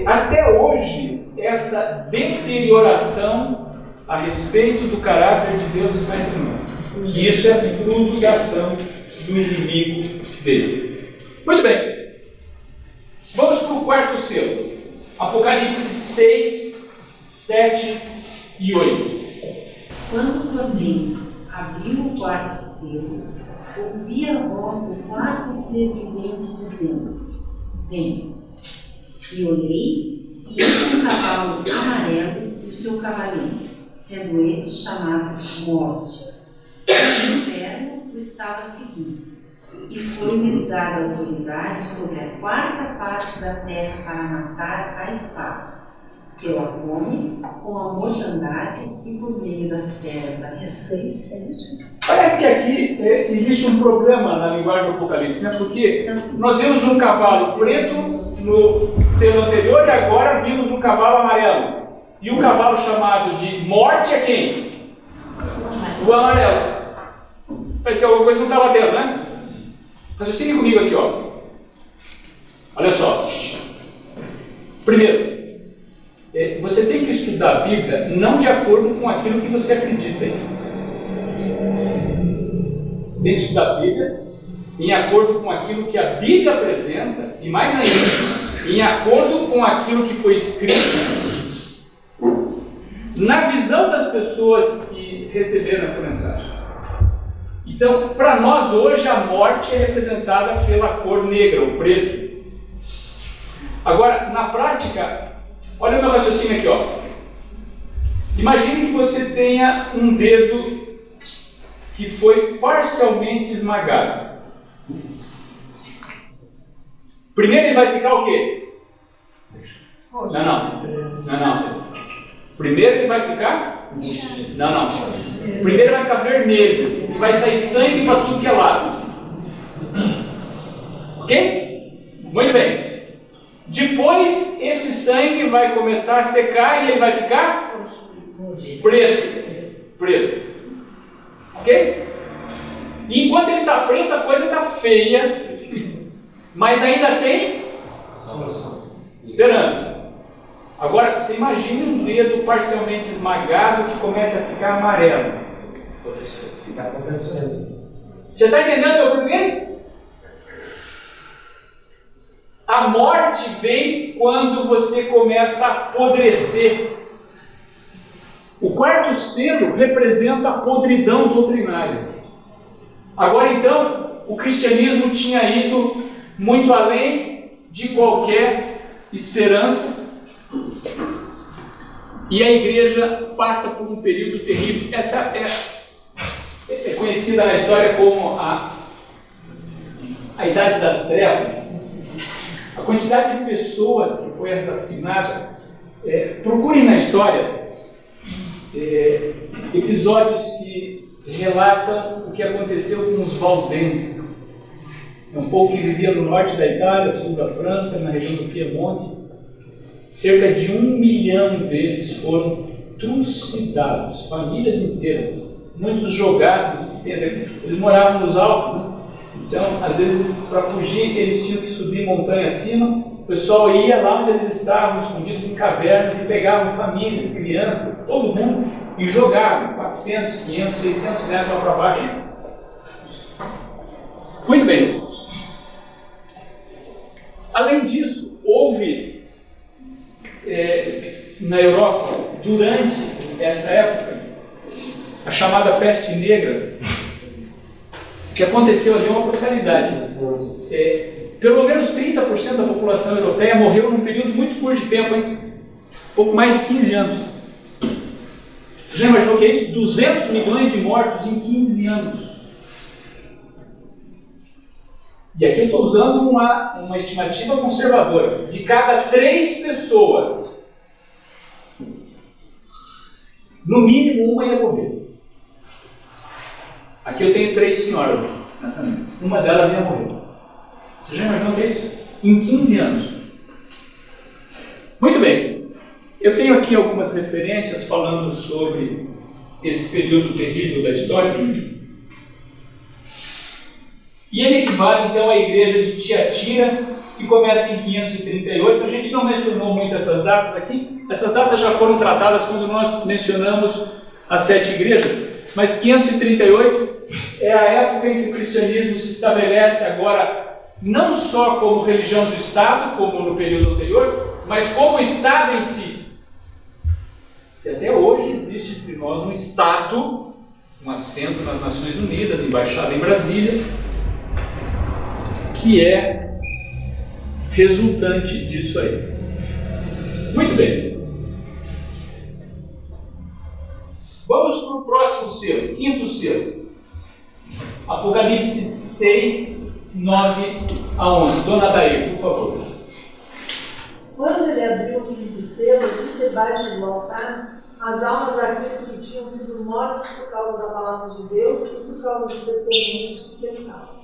até hoje, essa deterioração a respeito do caráter de Deus está entre nós. E isso é fruto da ação do inimigo dele. Muito bem. Vamos para o quarto selo. Apocalipse 6, 7 e 8. Quando o cordeiro abriu o quarto selo, ouvi a voz do quarto ser vivente dizendo: vem. E olhei, e eis um cavalo amarelo e o seu cavaleiro, sendo este chamado Morte. O inferno o estava seguindo, e foi-lhes dada autoridade sobre a quarta parte da terra para matar a espada, pela fome, com a mortandade e por meio das feras da terra. Parece que aqui existe um problema na linguagem do Apocalipse, né? Porque nós vimos um cavalo preto no selo anterior e agora vimos um cavalo amarelo. E o cavalo chamado de morte é quem? O amarelo. Parece que alguma coisa não está batendo, né? Raciocine comigo aqui, ó. Olha só. Primeiro, você tem que estudar a Bíblia não de acordo com aquilo que você acredita. Você tem que estudar a Bíblia em acordo com aquilo que a Bíblia apresenta, e mais ainda, em acordo com aquilo que foi escrito, na visão das pessoas que receberam essa mensagem. Então, para nós hoje, a morte é representada pela cor negra, o preto. Agora, na prática, olha o meu raciocínio aqui, ó. Imagine que você tenha um dedo que foi parcialmente esmagado. Primeiro ele vai ficar o quê? Não. Primeiro ele vai ficar? Não. Primeiro ele vai ficar vermelho e vai sair sangue para tudo que é lado. Ok? Muito bem. Depois esse sangue vai começar a secar e ele vai ficar preto. Ok? E enquanto ele está preto, a coisa está feia, mas ainda tem esperança. Agora, você imagine um dedo parcialmente esmagado que começa a ficar amarelo. Está acontecendo. Você está entendendo meu português? A morte vem quando você começa a apodrecer. O quarto selo representa a podridão doutrinária. Agora então, o cristianismo tinha ido muito além de qualquer esperança e a igreja passa por um período terrível. Essa é conhecida na história como a Idade das Trevas. A quantidade de pessoas que foi assassinada, procurem na história episódios que relatam o que aconteceu com os valdenses. É um povo que vivia no norte da Itália, sul da França, na região do Piemonte. Cerca de 1 milhão deles foram trucidados, famílias inteiras, muitos jogados, eles moravam nos Alpes, né? Então, às vezes, para fugir, eles tinham que subir montanha acima. O pessoal ia lá onde eles estavam, escondidos em cavernas, e pegavam famílias, crianças, todo mundo, e jogavam 400, 500, 600 metros para baixo. Muito bem. Além disso, houve na Europa, durante essa época, a chamada peste negra. O que aconteceu ali é uma brutalidade. Pelo menos 30% da população europeia morreu num período muito curto de tempo, hein? Pouco mais de 15 anos. Já imaginou o que é isso? 200 milhões de mortos em 15 anos. E aqui eu estou usando uma estimativa conservadora. De cada 3 pessoas, no mínimo uma ia morrer. Aqui eu tenho 3 senhoras nessa mesa. Uma delas ia morrer. Você já imaginou o que é isso? Em 15 anos. Muito bem. Eu tenho aqui algumas referências falando sobre esse período terrível da história. E ele equivale então à igreja de Tiatira, que começa em 538. A gente não mencionou muito essas datas aqui. Essas datas já foram tratadas quando nós mencionamos as 7 igrejas. Mas 538 é a época em que o cristianismo se estabelece agora não só como religião do Estado, como no período anterior, mas como Estado em si. E até hoje existe entre nós um Estado, um assento nas Nações Unidas, embaixada em Brasília, que é resultante disso aí. Muito bem. Vamos para o próximo selo, 5º selo. Apocalipse 6, 9 a 11. Dona Daí, por favor. Quando ele abriu o 5º selo, disse debaixo do altar as almas daqueles que tinham sido mortos por causa da palavra de Deus e por causa do testemunho sustentado.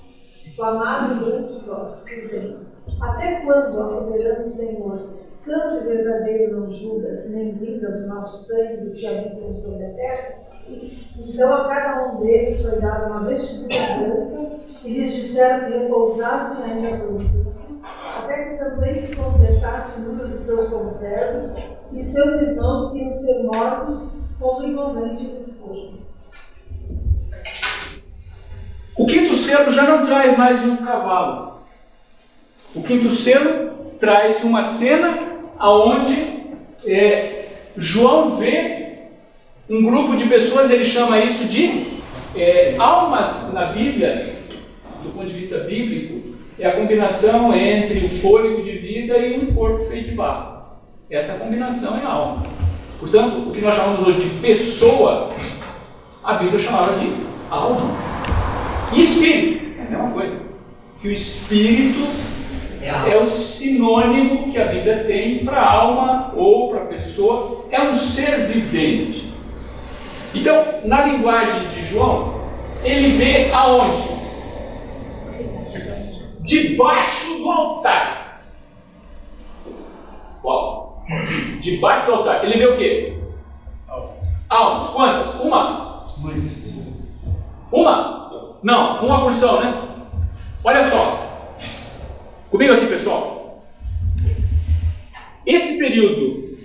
Clamaram em grande voz, dizendo: até quando, ó soberano Senhor, santo e verdadeiro, não julgas, nem vingas o nosso sangue dos que habitam sobre a terra? Então a cada um deles foi dada uma vestidura branca e lhes disseram que repousassem ainda por um tempo, até que também se completasse o número dos seus conservos e seus irmãos que iam ser mortos como igualmente eles foram. O 5º selo já não traz mais um cavalo. O quinto selo traz uma cena onde João vê um grupo de pessoas, ele chama isso de almas na Bíblia, do ponto de vista bíblico, é a combinação entre o fôlego de vida e um corpo feito de barro. Essa combinação é a alma. Portanto, o que nós chamamos hoje de pessoa, a Bíblia chamava de alma. E espírito, é a mesma coisa. Que o espírito é o sinônimo que a Bíblia tem para a alma ou para a pessoa, é um ser vivente. Então, na linguagem de João, ele vê aonde? Debaixo do altar. Uau. Debaixo do altar. Ele vê o quê? Almas. Quantas? Uma? Uma? Não, uma porção, né? Olha só. Comigo aqui, pessoal. Esse período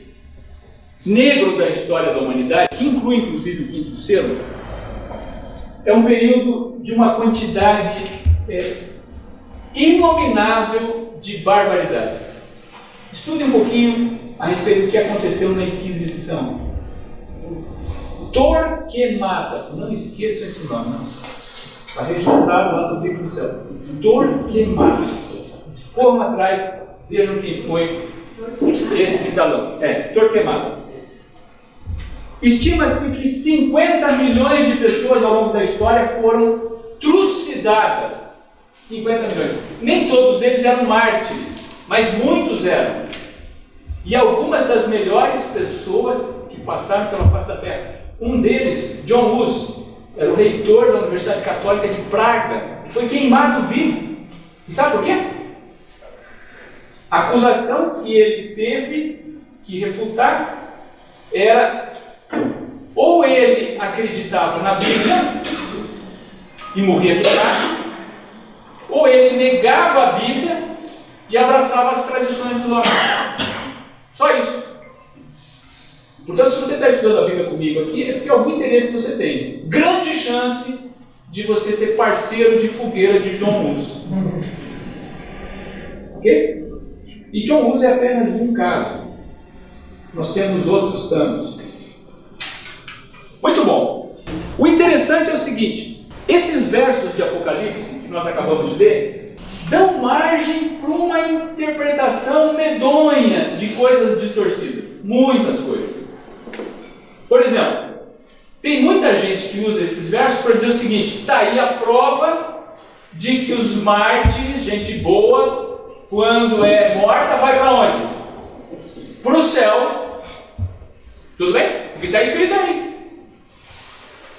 negro da história da humanidade, que inclui inclusive o quinto selo, é um período de uma quantidade inominável de barbaridades. Estude um pouquinho a respeito do que aconteceu na Inquisição. Torquemada, não esqueçam esse nome, está registrado lá no livro do céu. Torquemada. Corram atrás, vejam quem foi esse cidadão. Torquemada. Estima-se que 50 milhões de pessoas ao longo da história foram trucidadas. 50 milhões. Nem todos eles eram mártires, mas muitos eram. E algumas das melhores pessoas que passaram pela face da Terra. Um deles, John Hus, era o reitor da Universidade Católica de Praga, foi queimado vivo. E sabe por quê? A acusação que ele teve que refutar era: ou ele acreditava na Bíblia e morria queimado, ou ele negava a Bíblia e abraçava as tradições dos homens. Só isso. Portanto, se você está estudando a Bíblia comigo aqui, é porque algum interesse você tem. Grande chance de você ser parceiro de fogueira de John Hus. Ok? E John Hus é apenas um caso. Nós temos outros tantos. Muito bom. O interessante é o seguinte: esses versos de Apocalipse que nós acabamos de ler dão margem para uma interpretação medonha de coisas distorcidas. Muitas coisas. Por exemplo, tem muita gente que usa esses versos para dizer o seguinte: está aí a prova de que os mártires, gente boa, quando é morta, vai para onde? Para o céu. Tudo bem? O que está escrito aí.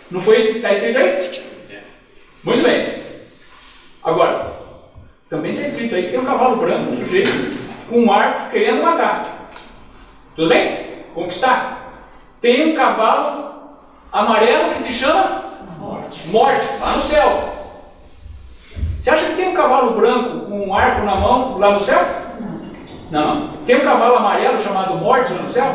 Não foi isso que está escrito aí? Muito bem. Agora, também está escrito aí que tem um cavalo branco, um sujeito com um arco querendo matar. Tudo bem? Conquistar. Tem um cavalo amarelo que se chama Morte, lá no céu. Você acha que tem um cavalo branco com um arco na mão lá no céu? Não. Tem um cavalo amarelo chamado Morte lá no céu?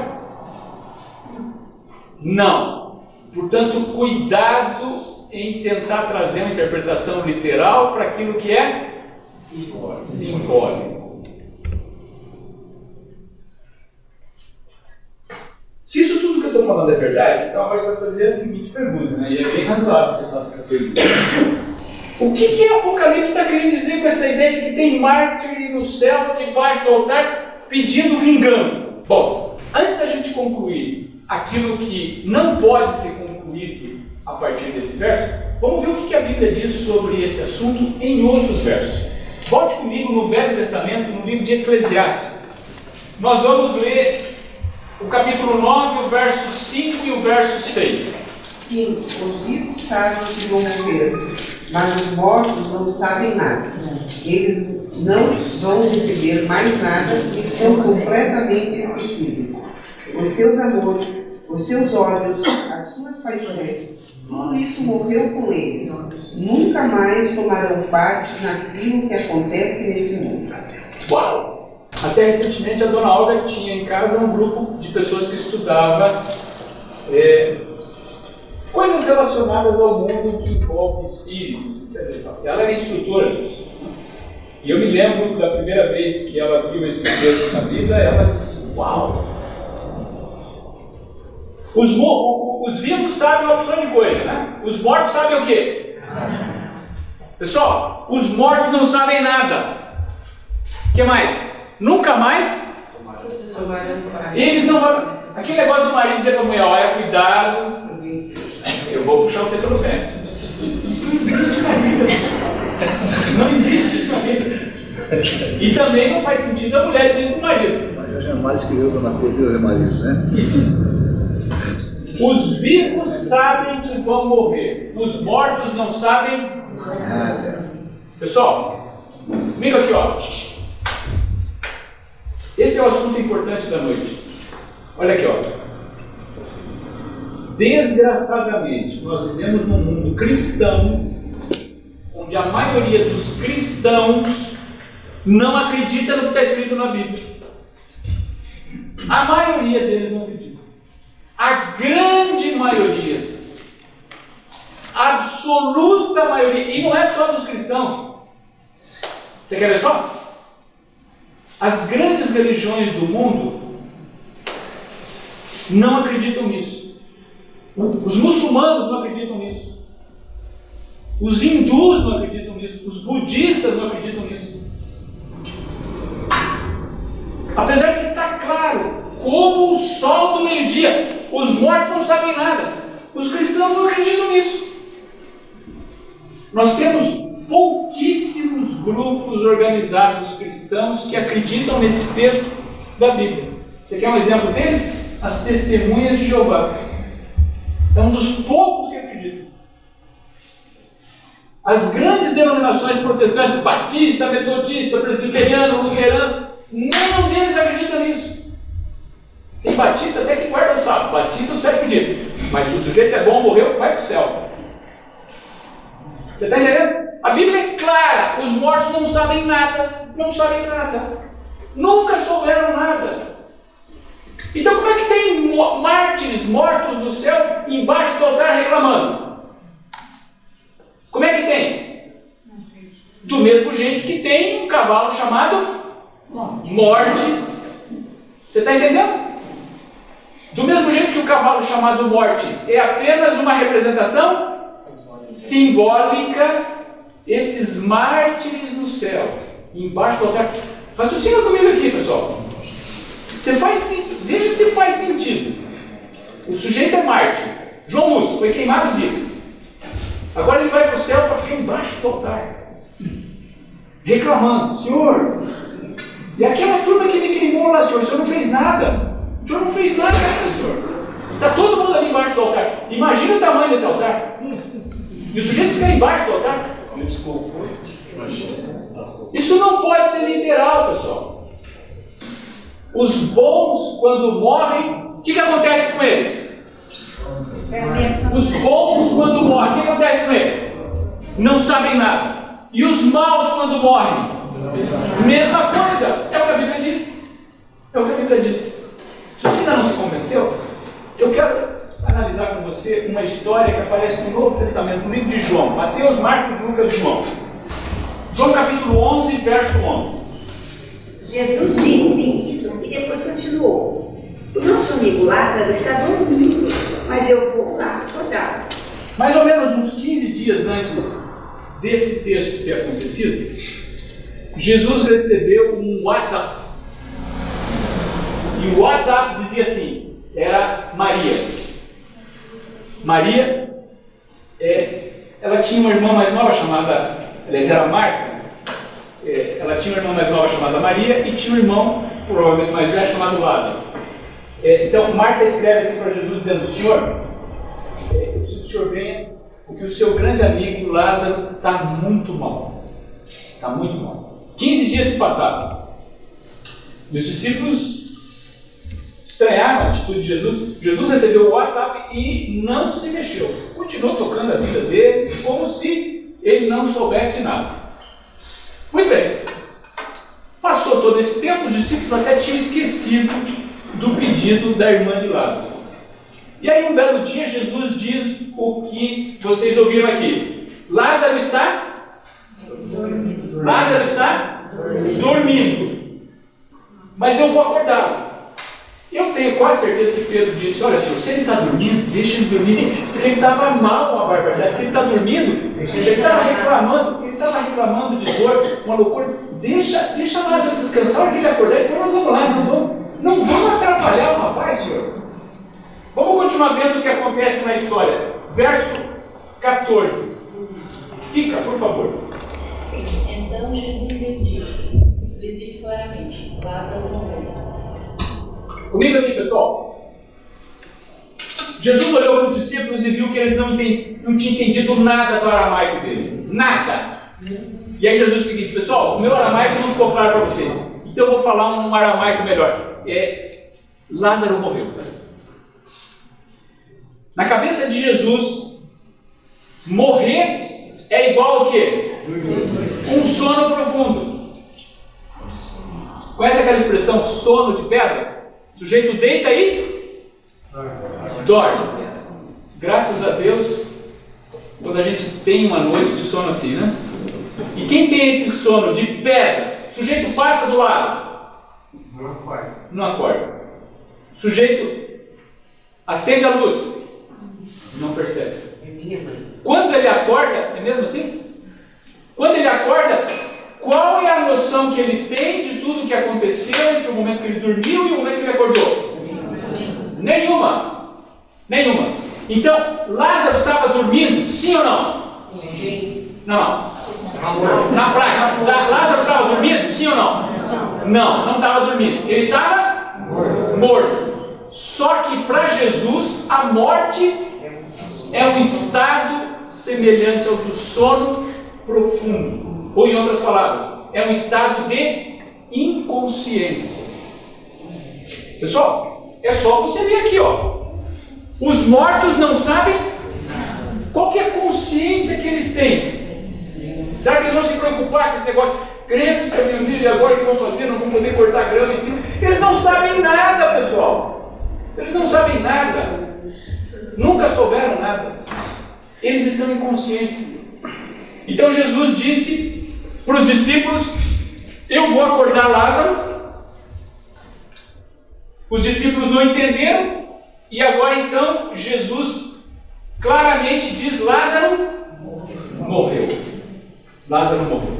Não. Portanto, cuidado em tentar trazer uma interpretação literal para aquilo que é simbólico. Se isso tudo que eu estou falando é verdade, então agora você vai fazer a seguinte pergunta, né? E é bem razoável que você faça essa pergunta. O que Apocalipse está querendo dizer com essa ideia de que tem mártir no céu, debaixo do altar, pedindo vingança? Bom, antes da gente concluir aquilo que não pode ser concluído a partir desse verso, vamos ver o que a Bíblia diz sobre esse assunto em outros versos. Volte comigo no Velho Testamento, no livro de Eclesiastes. Nós vamos ler o capítulo 9, o verso 5 e o verso 6. Sim, os vivos sabem que vão morrer, mas os mortos não sabem nada. Eles não vão receber mais nada e são completamente esquecidos. Os seus amores, os seus ódios, as suas paixões, tudo isso morreu com eles. Nunca mais tomarão parte naquilo que acontece nesse mundo. Uau! Até recentemente a dona Olga tinha em casa um grupo de pessoas que estudava Coisas relacionadas ao mundo que envolve espíritos, etc. Ela era instrutora disso. E eu me lembro da primeira vez que ela viu esse texto na Bíblia, ela disse: uau! Os vivos sabem uma opção de coisa, né? Os mortos sabem o quê? Pessoal, os mortos não sabem nada. O que mais? Nunca mais? Eles não vão. Aquele negócio do marido dizer para a mulher: olha, cuidado, eu vou puxar você pelo pé. Isso não existe na Bíblia. Não existe isso na Bíblia. E também não faz sentido a mulher dizer isso para o marido. Maria jamais escreveu Dona Flor de Marido, né? Os vivos sabem que vão morrer. Os mortos não sabem nada. Pessoal, comigo aqui, ó. Esse é o assunto importante da noite. Olha aqui, ó. Desgraçadamente, nós vivemos num mundo cristão, onde a maioria dos cristãos não acredita no que está escrito na Bíblia. A maioria deles não acredita. A grande maioria, a absoluta maioria, e não é só dos cristãos. Você quer ver só? As grandes religiões do mundo não acreditam nisso. Os muçulmanos não acreditam nisso. Os hindus não acreditam nisso. Os budistas não acreditam nisso. Apesar de estar claro, como o sol do meio-dia, os mortos não sabem nada. Os cristãos não acreditam nisso. Nós temos pouquíssimos grupos organizados cristãos que acreditam nesse texto da Bíblia. Você quer um exemplo deles? As Testemunhas de Jeová. É um dos poucos que acreditam. As grandes denominações protestantes, batista, metodista, presbiteriano, luterano, nenhum deles acredita nisso. Tem batista até que guarda o sábado. Batista não serve pedido. Mas se o sujeito é bom, morreu, vai para o céu. Você está entendendo? A Bíblia é clara. Os mortos não sabem nada. Não sabem nada. Nunca souberam nada. Então como é que tem mártires mortos no céu embaixo do altar reclamando? Como é que tem? Do mesmo jeito que tem um cavalo chamado morte. Você está entendendo? Do mesmo jeito que o cavalo chamado morte é apenas uma representação simbólica, esses mártires no céu, embaixo do altar. Raciocina comigo aqui, pessoal. Veja se faz sentido. O sujeito é mártir. João Lúcio foi queimado vivo. Agora ele vai para o céu para ficar embaixo do altar, reclamando: Senhor, e aquela turma que me queimou lá, Senhor, o Senhor não fez nada. O Senhor não fez nada, Senhor. Está todo mundo ali embaixo do altar. Imagina o tamanho desse altar. E o sujeito fica embaixo do altar. Isso não pode ser literal, pessoal. Os bons, quando morrem, o que acontece com eles? Os bons, quando morrem, o que acontece com eles? Não sabem nada. E os maus, quando morrem? Mesma coisa. É o que a Bíblia diz. É o que a Bíblia diz. Se você ainda não se convenceu, eu quero analisar com você uma história que aparece no Novo Testamento, no livro de João. Mateus, Marcos, Lucas e João. João capítulo 11, verso 11. Jesus disse isso e depois continuou: o nosso amigo Lázaro está dormindo, mas eu vou lá acordá-lo. Mais ou menos uns 15 dias antes desse texto ter acontecido, Jesus recebeu um WhatsApp. E o WhatsApp dizia assim, era Maria. Maria, ela tinha uma irmã mais nova chamada, aliás, era Marta. Ela tinha uma irmã mais nova chamada Maria e tinha um irmão, provavelmente mais velho, chamado Lázaro. Então, Marta escreve assim para Jesus, dizendo: Senhor, eu preciso que o Senhor venha, porque o seu grande amigo Lázaro está muito mal. Está muito mal. 15 dias se passaram. E os discípulos estranharam a atitude de Jesus. Jesus recebeu o WhatsApp e não se mexeu. Continuou tocando a vida dele, como se ele não soubesse de nada. Muito bem. Passou todo esse tempo, os discípulos até tinham esquecido do pedido da irmã de Lázaro. E aí, um belo dia, Jesus diz o que vocês ouviram aqui. Lázaro está? Lázaro está? Dormindo. Mas eu vou acordá-lo. Eu tenho quase certeza que Pedro disse, olha senhor, se ele está dormindo, deixa ele dormir, porque ele estava mal com a barbaridade. Se ele está dormindo, ele estava reclamando de dor, uma loucura. Deixa Lázaro descansar, hora que ele acordar, então nós vamos lá, não vamos atrapalhar o rapaz, senhor. Vamos continuar vendo o que acontece na história. Verso 14. Fica, por favor. Então Jesus lhes disse claramente, Lázaro morreu. Comigo aqui, pessoal. Jesus olhou para os discípulos e viu que eles não tinham entendido nada do aramaico dele. Nada. E aí Jesus disse o seguinte, pessoal, o meu aramaico não ficou claro para vocês. Então eu vou falar um aramaico melhor. Lázaro morreu. Na cabeça de Jesus, morrer é igual ao quê? Um sono profundo. Conhece aquela expressão sono de pedra? O sujeito deita e dorme. Graças a Deus, quando a gente tem uma noite de sono assim, né? E quem tem esse sono de pedra, o sujeito passa do lado, não acorda. O sujeito acende a luz, não percebe. Quando ele acorda, é mesmo assim? Quando ele acorda, qual é a noção que ele tem de tudo que aconteceu entre o momento que ele dormiu e o momento que ele acordou? Nenhuma. Então, Lázaro estava dormindo, sim ou não? Sim. Não. Na prática, Lázaro estava dormindo, sim ou não? Não estava dormindo. Ele estava morto. Só que para Jesus, a morte é um estado semelhante ao do sono profundo. Ou, em outras palavras, é um estado de inconsciência. Pessoal, é só você ver aqui, ó. Os mortos não sabem qual que é a consciência que eles têm. Será que eles vão se preocupar com esse negócio? Cremos que a minha agora o que vão fazer? Não vão poder cortar grama em cima. Eles não sabem nada, pessoal. Eles não sabem nada. Nunca souberam nada. Eles estão inconscientes. Então Jesus disse para os discípulos, eu vou acordar Lázaro. Os discípulos não entenderam. E agora então Jesus claramente diz, Lázaro morreu. Lázaro morreu.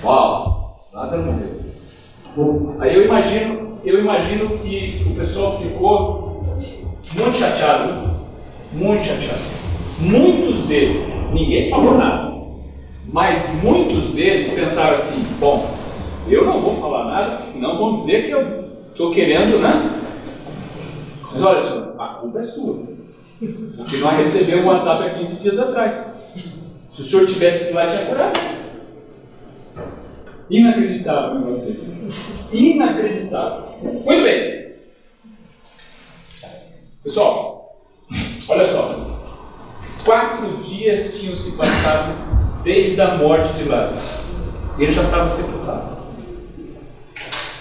Uau, Lázaro morreu. Aí eu imagino que o pessoal ficou muito chateado. Muito chateado. Muitos deles, ninguém falou nada, mas muitos deles pensaram assim, bom, eu não vou falar nada, porque senão vão dizer que eu estou querendo, né? Mas olha só, a culpa é sua, porque nós recebemos um WhatsApp há 15 dias atrás. Se o senhor tivesse ido lá, tinha curado. Inacreditável, meu Deus. Inacreditável. Muito bem. Pessoal, olha só. 4 dias tinham se passado desde a morte de Lázaro. Ele já estava sepultado.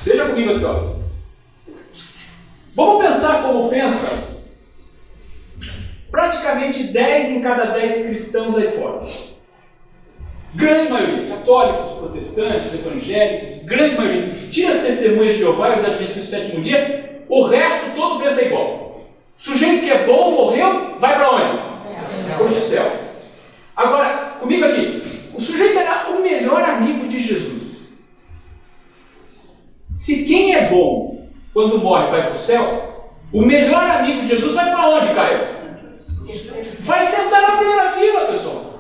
Veja comigo aqui, ó. Vamos pensar como pensa praticamente 10 em cada 10 cristãos aí fora. Grande maioria, católicos, protestantes, evangélicos, grande maioria. Tira as testemunhas de Jeová e os adventistas do sétimo dia, o resto todo pensa igual. O sujeito que é bom, morreu, vai para onde? Para o céu. Agora, comigo aqui, o sujeito era o melhor amigo de Jesus. Se quem é bom, quando morre, vai para o céu, o melhor amigo de Jesus vai para onde, Caio? Vai sentar na primeira fila, pessoal.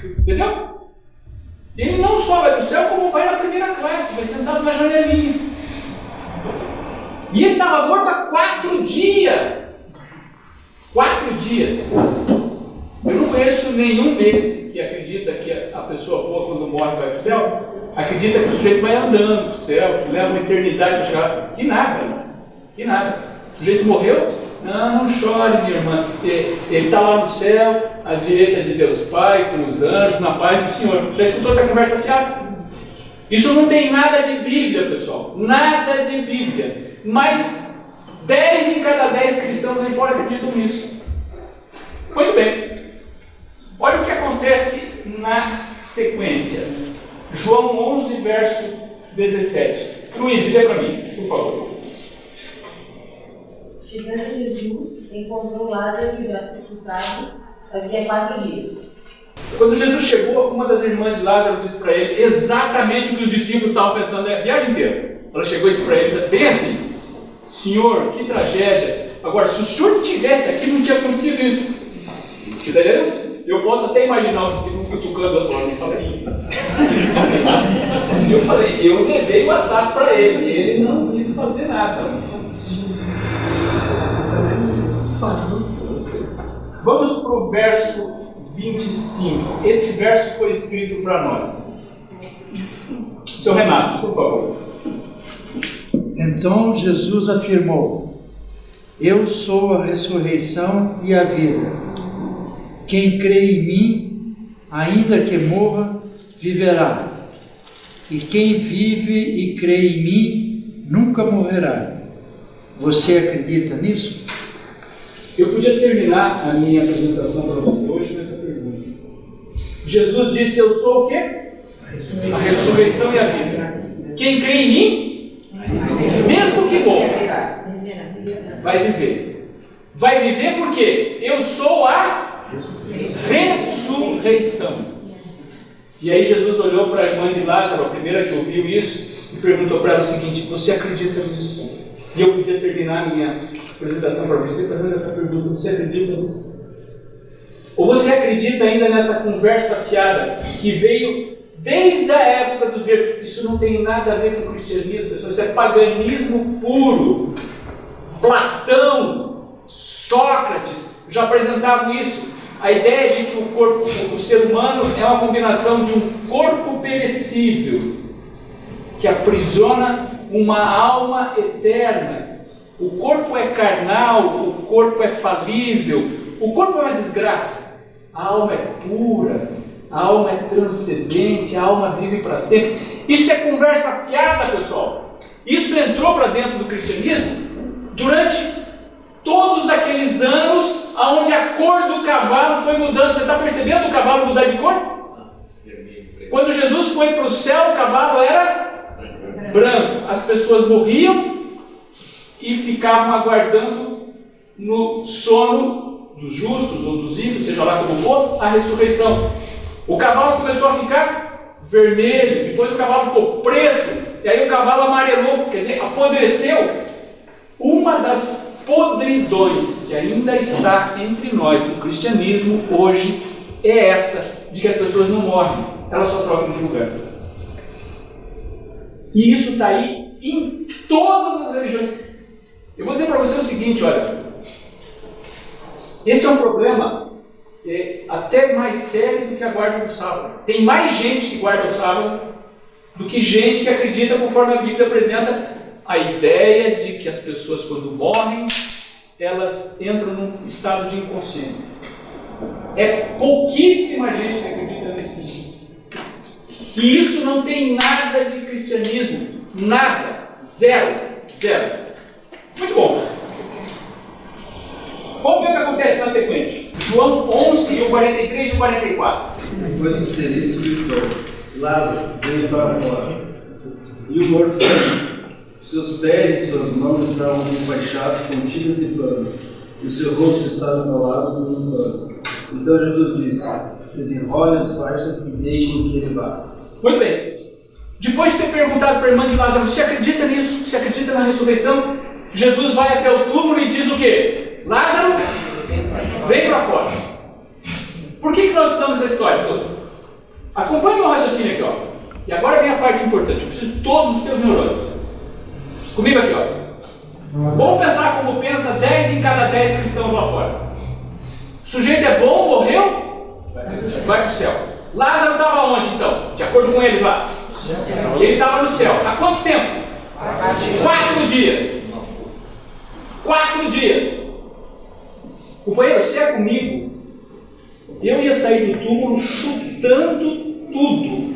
Entendeu? Ele não só vai para o céu, como vai na primeira classe, vai sentado na janelinha. E ele estava morto há 4 dias. 4 dias. Eu não conheço nenhum desses que acredita que a pessoa boa, quando morre, vai para o céu. Acredita que o sujeito vai andando para o céu, que leva uma eternidade para chegar. Que nada. Que nada. O sujeito morreu? Não chore, minha irmã. Ele está lá no céu, à direita de Deus Pai, com os anjos, na paz do Senhor. Já escutou essa conversa fiada? Isso não tem nada de Bíblia, pessoal. Nada de Bíblia. Mas 10 em cada 10 cristãos aí fora acreditam nisso. Muito bem. Olha o que acontece na sequência. João 11, verso 17. Luiz, lê para mim, por favor. Chegando Jesus, encontrou Lázaro já sepultado havia 4 dias. Quando Jesus chegou, uma das irmãs de Lázaro disse para ele exatamente o que os discípulos estavam pensando a viagem inteira. Ela chegou e disse para ele, bem assim: Senhor, que tragédia. Agora, se o senhor estivesse aqui, não tinha acontecido isso. Entendeu? Eu posso até imaginar os discípulos cutucando a forma. Eu falei, eu levei o WhatsApp para ele. Ele não quis fazer nada. Vamos para o verso 25. Esse verso foi escrito para nós. Seu Renato, por favor. Então Jesus afirmou: Eu sou a ressurreição e a vida. Quem crê em mim, ainda que morra, viverá. E quem vive e crê em mim, nunca morrerá. Você acredita nisso? Eu podia terminar a minha apresentação para você hoje nessa pergunta. Jesus disse: Eu sou o quê? A ressurreição e a vida. Quem crê em mim, mesmo que morra, vai viver. Vai viver porque eu sou a ressurreição. E aí Jesus olhou para a irmã de Lázaro, a primeira que ouviu isso, e perguntou para ela o seguinte: você acredita nisso? E eu podia terminar a minha apresentação para você fazendo essa pergunta: você acredita nisso? Ou você acredita ainda nessa conversa fiada que veio desde a época dos gregos? Isso não tem nada a ver com o cristianismo, pessoal. Isso é paganismo puro. Platão, Sócrates já apresentavam isso. A ideia de que o ser humano é uma combinação de um corpo perecível que aprisiona uma alma eterna. O corpo é carnal, o corpo é falível, o corpo é uma desgraça. A alma é pura, a alma é transcendente, a alma vive para sempre. Isso é conversa fiada, pessoal. Isso entrou para dentro do cristianismo durante todos aqueles anos onde a cor do cavalo foi mudando. Você está percebendo o cavalo mudar de cor? Quando Jesus foi para o céu, o cavalo era branco. As pessoas morriam e ficavam aguardando no sono dos justos ou dos ímpios, seja lá como for, a ressurreição. O cavalo começou a ficar vermelho, depois o cavalo ficou preto, e aí o cavalo amarelou, quer dizer, apodreceu. Uma das podridões que ainda está entre nós no cristianismo hoje é essa, de que as pessoas não morrem, elas só trocam de lugar. E isso está aí em todas as religiões. Eu vou dizer para você o seguinte, olha, esse é um problema até mais sério do que a guarda do sábado. Tem mais gente que guarda o sábado do que gente que acredita, conforme a Bíblia apresenta, a ideia de que as pessoas, quando morrem, elas entram num estado de inconsciência. É pouquíssima gente que acredita nisso. E isso não tem nada de cristianismo. Nada. Zero. Muito bom. Vamos ver o que acontece na sequência. João 11, o 43 e o 44. Depois de ser isto, gritou: Lázaro, venha para fora. E o morto saiu. Seus pés e suas mãos estavam desbaixados com tiras de pano, e o seu rosto estava enrolado com um pano. Então Jesus disse: desenrole as faixas e deixem que ele vá. Muito bem. Depois de ter perguntado para a irmã de Lázaro: você acredita nisso? Você acredita na ressurreição? Jesus vai até o túmulo e diz o quê? Lázaro, vem para fora. Por que nós estudamos essa história toda? Acompanhe o raciocínio aqui, ó. E agora vem a parte importante. Eu preciso de todos os teus neurônios. Comigo aqui, ó. Vamos pensar como pensa 10 em cada 10 cristãos lá fora. O sujeito é bom, morreu, vai para o céu. Lázaro estava onde então? De acordo com eles lá. Ele estava no céu. Há quanto tempo? 4 dias. 4 dias. Companheiro, se é comigo, eu ia sair do túmulo chutando tudo.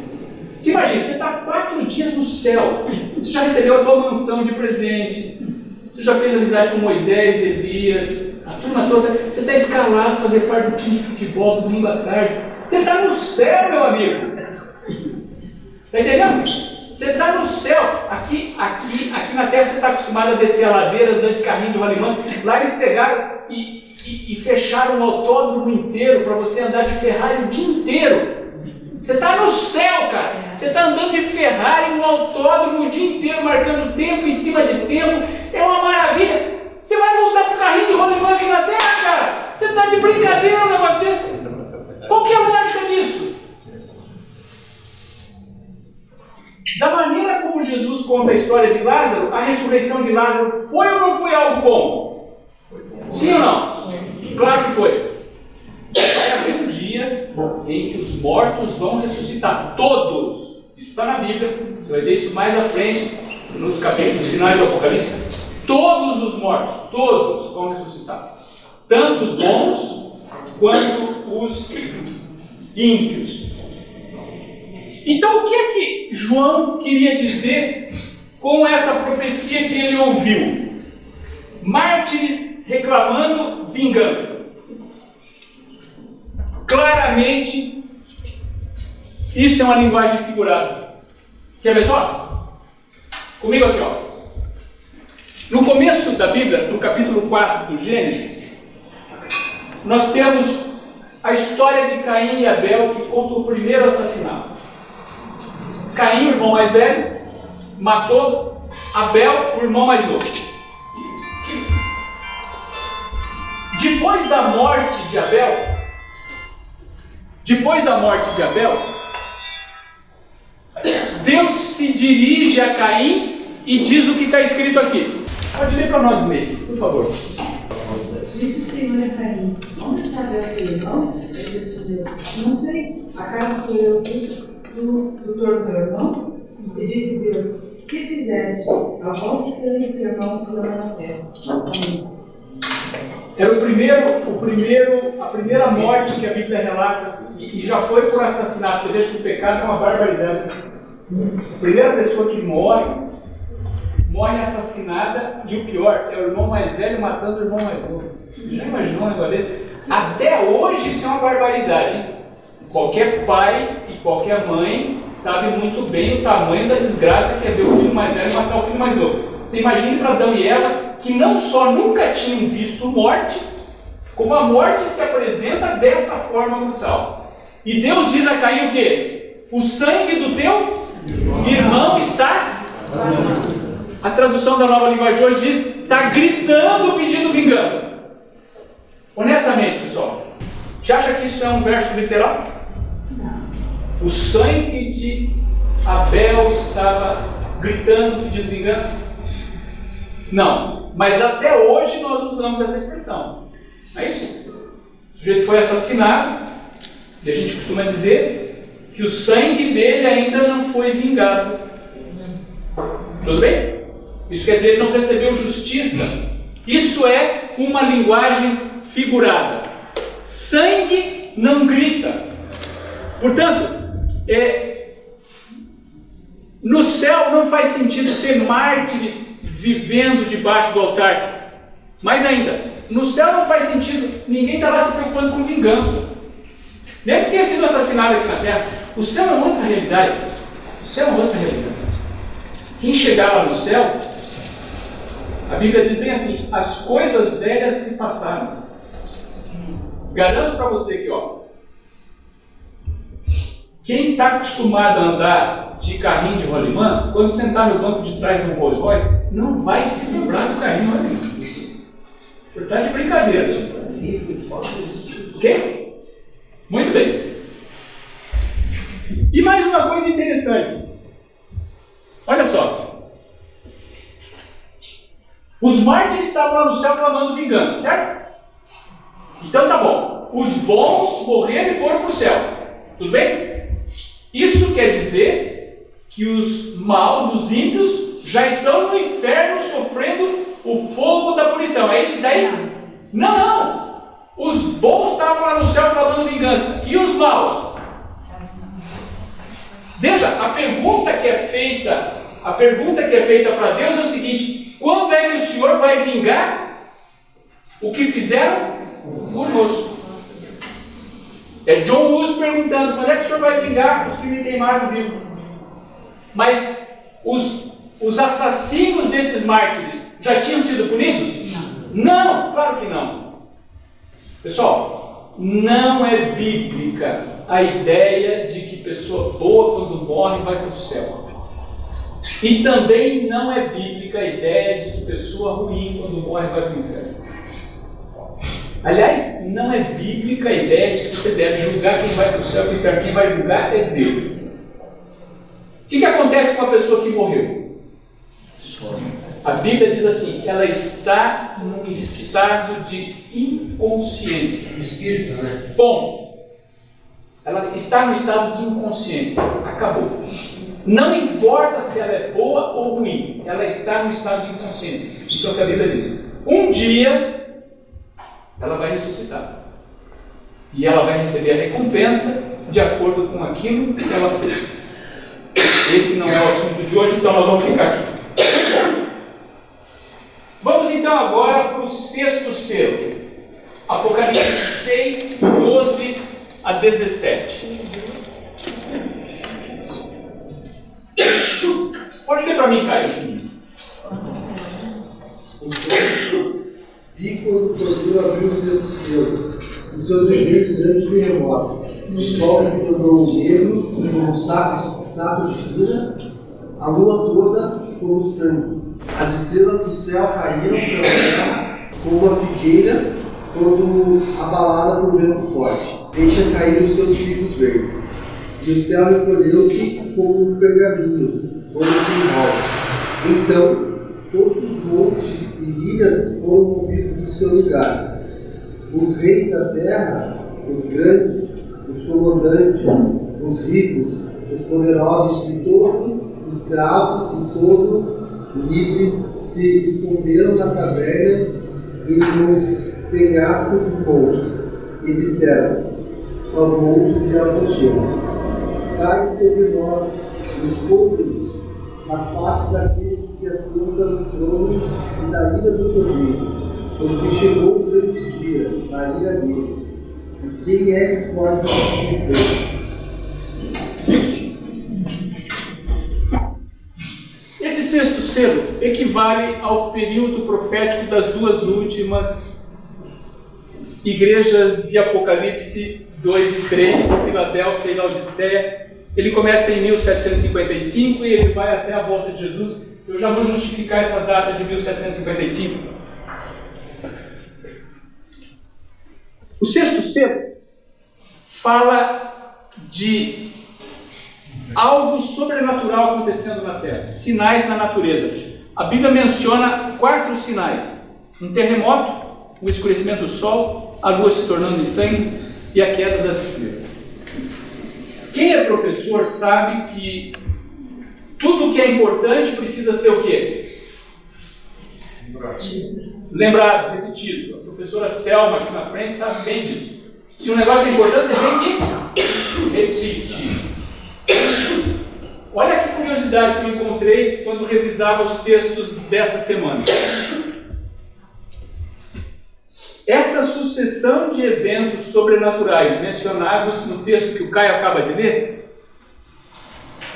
Você imagina, você está 4 dias no céu. Você já recebeu a tua mansão de presente. Você já fez amizade com Moisés, Elias, a turma toda. Você está escalado para fazer parte do time de futebol domingo à tarde. Você está no céu, meu amigo. Está entendendo? Você está no céu. Aqui na terra você está acostumado a descer a ladeira, andando de carrinho de rolimã. Lá eles pegaram e fecharam o autódromo inteiro para você andar de Ferrari o dia inteiro. Você está no céu, cara. Você está andando de Ferrari no autódromo o dia inteiro, marcando tempo em cima de tempo. É uma maravilha. Você vai voltar para o carrinho de rolimã aqui na terra, cara? Você está de brincadeira um negócio desse? Qual que é a lógica disso? Da maneira como Jesus conta a história de Lázaro, a ressurreição de Lázaro foi ou não foi algo bom? Sim ou não? Claro que foi. Vai haver um dia em que os mortos vão ressuscitar. Todos. Isso está na Bíblia. Você vai ver isso mais à frente, nos capítulos finais do Apocalipse. Todos os mortos, todos vão ressuscitar. Tanto os bons quanto os ímpios. Então, o que é que João queria dizer com essa profecia que ele ouviu? Mártires reclamando vingança. Claramente, isso é uma linguagem figurada. Quer ver só? Comigo aqui, ó. No começo da Bíblia, no capítulo 4 do Gênesis, nós temos a história de Caim e Abel, que conta o primeiro assassinato. Caim, o irmão mais velho, matou Abel, o irmão mais novo. Depois da morte de Abel, Deus se dirige a Caim e diz o que está escrito aqui. Pode ler para nós, Messi, por favor. Disse o Senhor a Caim: onde está Abel, teu irmão? Ele respondeu: não sei, acaso sou eu tutor do teu irmão? E disse Deus: que fizeste? A vosso sangue teu irmão clama na terra. Amém. Era a primeira morte que a Bíblia relata, e já foi por assassinato. Você veja que o pecado é uma barbaridade. A primeira pessoa que morre assassinada, e o pior, é o irmão mais velho matando o irmão mais novo. Você já imaginou um negócio desse? Até hoje isso é uma barbaridade, hein? Qualquer pai e qualquer mãe sabe muito bem o tamanho da desgraça que é ver o filho mais velho matar o filho mais novo. Você imagina para Adão e Eva, que não só nunca tinham visto morte, como a morte se apresenta dessa forma brutal. E Deus diz a Caim o quê? O sangue do teu irmão está... A tradução da Nova Linguagem hoje diz, está gritando pedindo vingança. Honestamente, pessoal, você acha que isso é um verso literal? O sangue de Abel estava gritando pedindo vingança? Não, mas até hoje nós usamos essa expressão. Não é isso? O sujeito foi assassinado, e a gente costuma dizer que o sangue dele ainda não foi vingado. Tudo bem? Isso quer dizer que ele não recebeu justiça. Isso é uma linguagem figurada. Sangue não grita. Portanto, no céu não faz sentido ter mártires vivendo debaixo do altar. Mais ainda, no céu não faz sentido, ninguém está lá se preocupando com vingança. Nem que tenha sido assassinado aqui na terra. O céu é uma outra realidade. O céu é uma outra realidade. Quem chegar lá no céu, a Bíblia diz bem assim, as coisas velhas se passaram. Garanto para você que, ó, quem está acostumado a andar de carrinho de rolimã, quando sentar no banco de trás de um Rolls Royce, não vai se livrar do carrinho de rolimã. Por estar de brincadeira, senhor. Ok? Muito bem. E mais uma coisa interessante. Olha só. Os mártires estavam lá no céu clamando vingança, certo? Então tá bom. Os bons morreram e foram para o céu. Tudo bem? Isso quer dizer que os maus, os ímpios, já estão no inferno sofrendo o fogo da punição. É isso daí? Não! Os bons estavam lá no céu clamando vingança. E os maus? Veja, a pergunta que é feita A pergunta que é feita para Deus é o seguinte: quando é que o Senhor vai vingar o que fizeram conosco? É John Hus perguntando: quando é que o Senhor vai vingar os que me queimaram vivo? Mas os assassinos desses mártires já tinham sido punidos? Não, claro que não. Pessoal, não é bíblica a ideia de que pessoa boa, quando morre, vai para o céu. E também não é bíblica a ideia de que pessoa ruim, quando morre, vai para o inferno. Aliás, não é bíblica a ideia de que você deve julgar quem vai para o céu e para o inferno. Quem vai julgar é Deus. O que acontece com a pessoa que morreu? A Bíblia diz assim: ela está num estado de inconsciência. Espírito, né? Bom, ela está num estado de inconsciência. Acabou. Não importa se ela é boa ou ruim, ela está num estado de inconsciência. Isso é o que a Bíblia diz. Um dia, ela vai ressuscitar. E ela vai receber a recompensa de acordo com aquilo que ela fez. Esse não é o assunto de hoje, então nós vamos ficar aqui. Vamos então agora para o 6º selo. Apocalipse 6, 12 a 17. Pode ler para mim, Caio. Vi quando Deus abriu o 6º selo, e seus eventos grande terremoto. O sol se tornou negro como um saco de fibra, a lua toda como sangue. As estrelas do céu caíram pela terra como uma figueira quando abalada por vento forte. Deixa cair os seus figos verdes. E o céu recolheu-se como um pergaminho, quando se enrola. Então, todos os montes e ilhas foram movidos do seu lugar. Os reis da terra, os grandes, os comandantes, os ricos, os poderosos e todo escravo e todo livre se esconderam na caverna e nos penhascos dos montes e disseram aos montes e aos rochedos: cai sobre nós, esconde-nos na face daquele que se assenta no trono e da ira do Cordeiro, porque chegou o grande dia da ira deles. E quem é que pode resistir? Esse 6º selo equivale ao período profético das duas últimas igrejas de Apocalipse 2 e 3, Filadélfia e Laodiceia. Ele começa em 1755 e ele vai até a volta de Jesus. Eu já vou justificar essa data de 1755. O 6º selo fala de algo sobrenatural acontecendo na Terra, sinais na natureza. A Bíblia menciona 4 sinais: um terremoto, o escurecimento do sol, a lua se tornando de sangue e a queda das estrelas. Quem é professor sabe que tudo que é importante precisa ser o quê? Lembrado, repetido. A professora Selma aqui na frente sabe bem disso. Se um negócio é importante, você tem que repetir. Olha que curiosidade que eu encontrei quando revisava os textos dessa semana. Essa sucessão de eventos sobrenaturais mencionados no texto que o Caio acaba de ler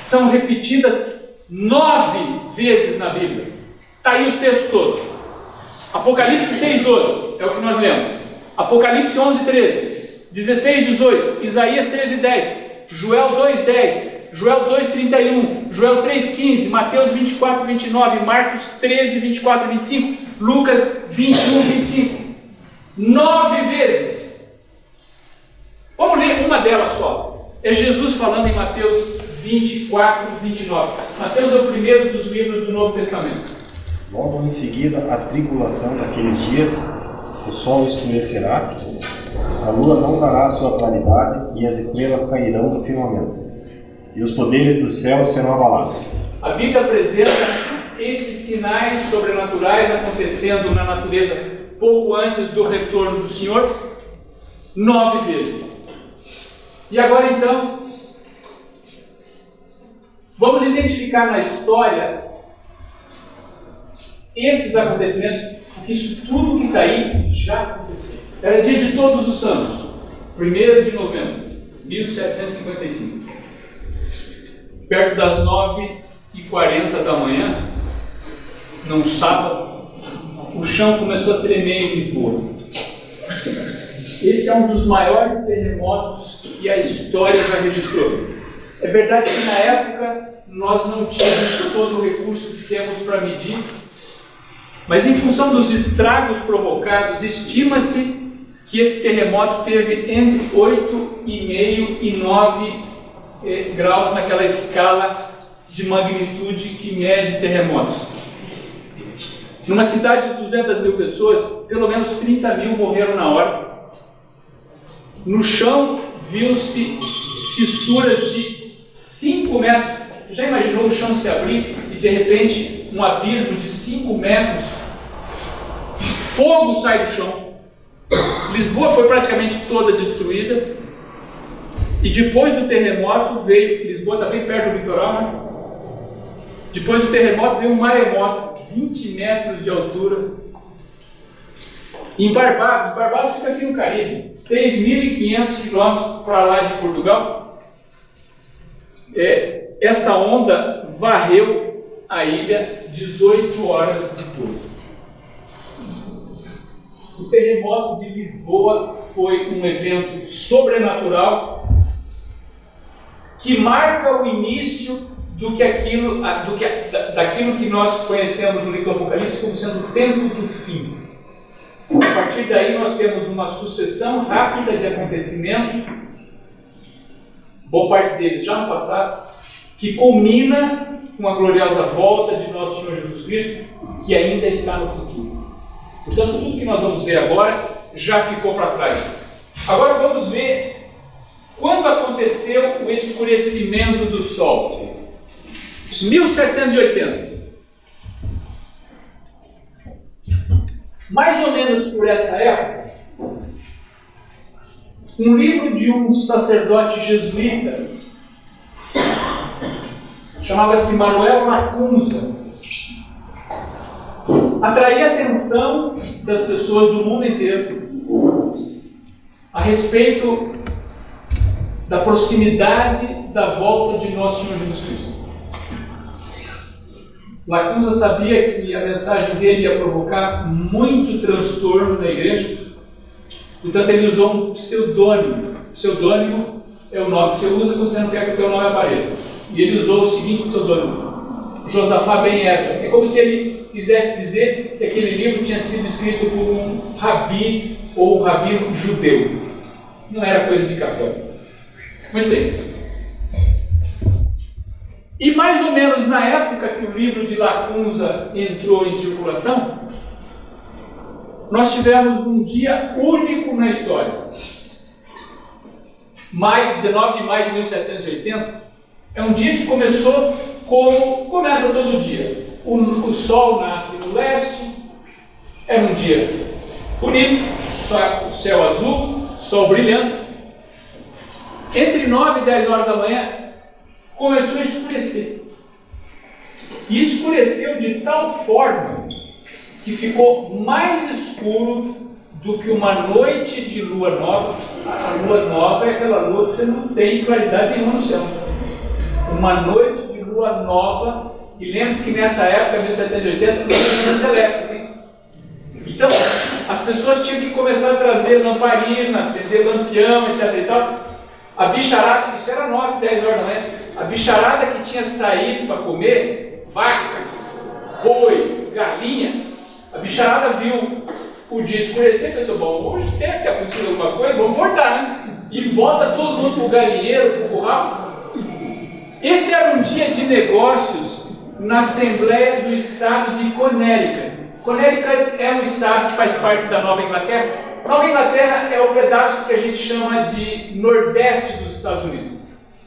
são repetidas 9 vezes na Bíblia. Está aí os textos todos. Apocalipse 6:12 é o que nós lemos. Apocalipse 11:13, 16:18, Isaías 13:10, Joel 2:10, Joel 2:31, Joel 3:15, Mateus 24:29, Marcos 13:24-25, Lucas 21:25. 9 vezes. Vamos ler uma delas só. É Jesus falando em Mateus 24:29. Mateus é o primeiro dos livros do Novo Testamento. Logo em seguida, a tribulação daqueles dias, o sol escurecerá, a lua não dará sua claridade e as estrelas cairão do firmamento, e os poderes do céu serão abalados. A Bíblia apresenta esses sinais sobrenaturais acontecendo na natureza pouco antes do retorno do Senhor 9 vezes. E agora então, Vamos identificar na história esses acontecimentos, porque isso tudo que está aí já aconteceu. Era dia de Todos os Santos, 1º de novembro, 1755. Perto das 9h40 da manhã, num sábado, o chão começou a tremer em Lisboa. Esse é um dos maiores terremotos que a história já registrou. É verdade que na época nós não tínhamos todo o recurso que temos para medir, mas em função dos estragos provocados, estima-se que esse terremoto teve entre 8,5 e 9 graus naquela escala de magnitude que mede terremotos. Numa cidade de 200 mil pessoas, pelo menos 30 mil morreram na hora. No chão, viu-se fissuras de 5 metros. Você já imaginou o chão se abrir e, de repente, um abismo de 5 metros? Fogo sai do chão. Lisboa foi praticamente toda destruída. E depois do terremoto veio... Lisboa está bem perto do litoral, né? Depois do terremoto veio um maremoto, 20 metros de altura. Em Barbados, Barbados fica aqui no Caribe, 6.500 quilômetros para lá de Portugal. Essa onda varreu a ilha 18 horas depois. O terremoto de Lisboa foi um evento sobrenatural que marca o início daquilo que nós conhecemos no livro do Apocalipse como sendo o tempo do fim. A partir daí nós temos uma sucessão rápida de acontecimentos, boa parte deles já no passado, que culmina com a gloriosa volta de nosso Senhor Jesus Cristo, que ainda está no futuro. Portanto, tudo que nós vamos ver agora já ficou para trás. Agora vamos ver quando aconteceu o escurecimento do Sol. 1780. Mais ou menos por essa época, um livro de um sacerdote jesuíta, chamava-se Manuel Lacunza, atraía a atenção das pessoas do mundo inteiro a respeito da proximidade da volta de nosso Senhor Jesus Cristo. Lacunza sabia que a mensagem dele ia provocar muito transtorno na igreja, portanto ele usou um pseudônimo. Pseudônimo é o nome que você usa quando você não quer que o teu nome apareça. E ele usou o seguinte pseudônimo: Josafá Ben Ezra. É como se ele quisesse dizer que aquele livro tinha sido escrito por um rabi ou um rabino judeu. Não era coisa de católico. Muito bem. E mais ou menos na época que o livro de Lacunza entrou em circulação, nós tivemos um dia único na história. 19 de maio de 1780 é um dia que começou como começa todo dia. O sol nasce no leste, é um dia bonito, céu azul, sol brilhando. Entre 9 e 10 horas da manhã, começou a escurecer. E escureceu de tal forma que ficou mais escuro do que uma noite de lua nova. A lua nova é aquela lua que você não tem claridade nenhuma no céu. Uma noite de lua nova, e lembre-se que nessa época, 1780, não tinha luz elétrica, hein? Então, as pessoas tinham que começar a trazer lamparina, acender lampião, etc. e tal. A bicharada, isso era 9, 10 horas da manhã, a bicharada que tinha saído para comer, vaca, boi, galinha, a bicharada viu o dia escurecer e pensou: bom, hoje deve ter acontecido alguma coisa, vamos voltar, né? E volta todo mundo para o galinheiro, para o curral. Esse era um dia de negócios na Assembleia do Estado de Connecticut. Connecticut é um estado que faz parte da Nova Inglaterra. Nova Inglaterra é o pedaço que a gente chama de Nordeste dos Estados Unidos.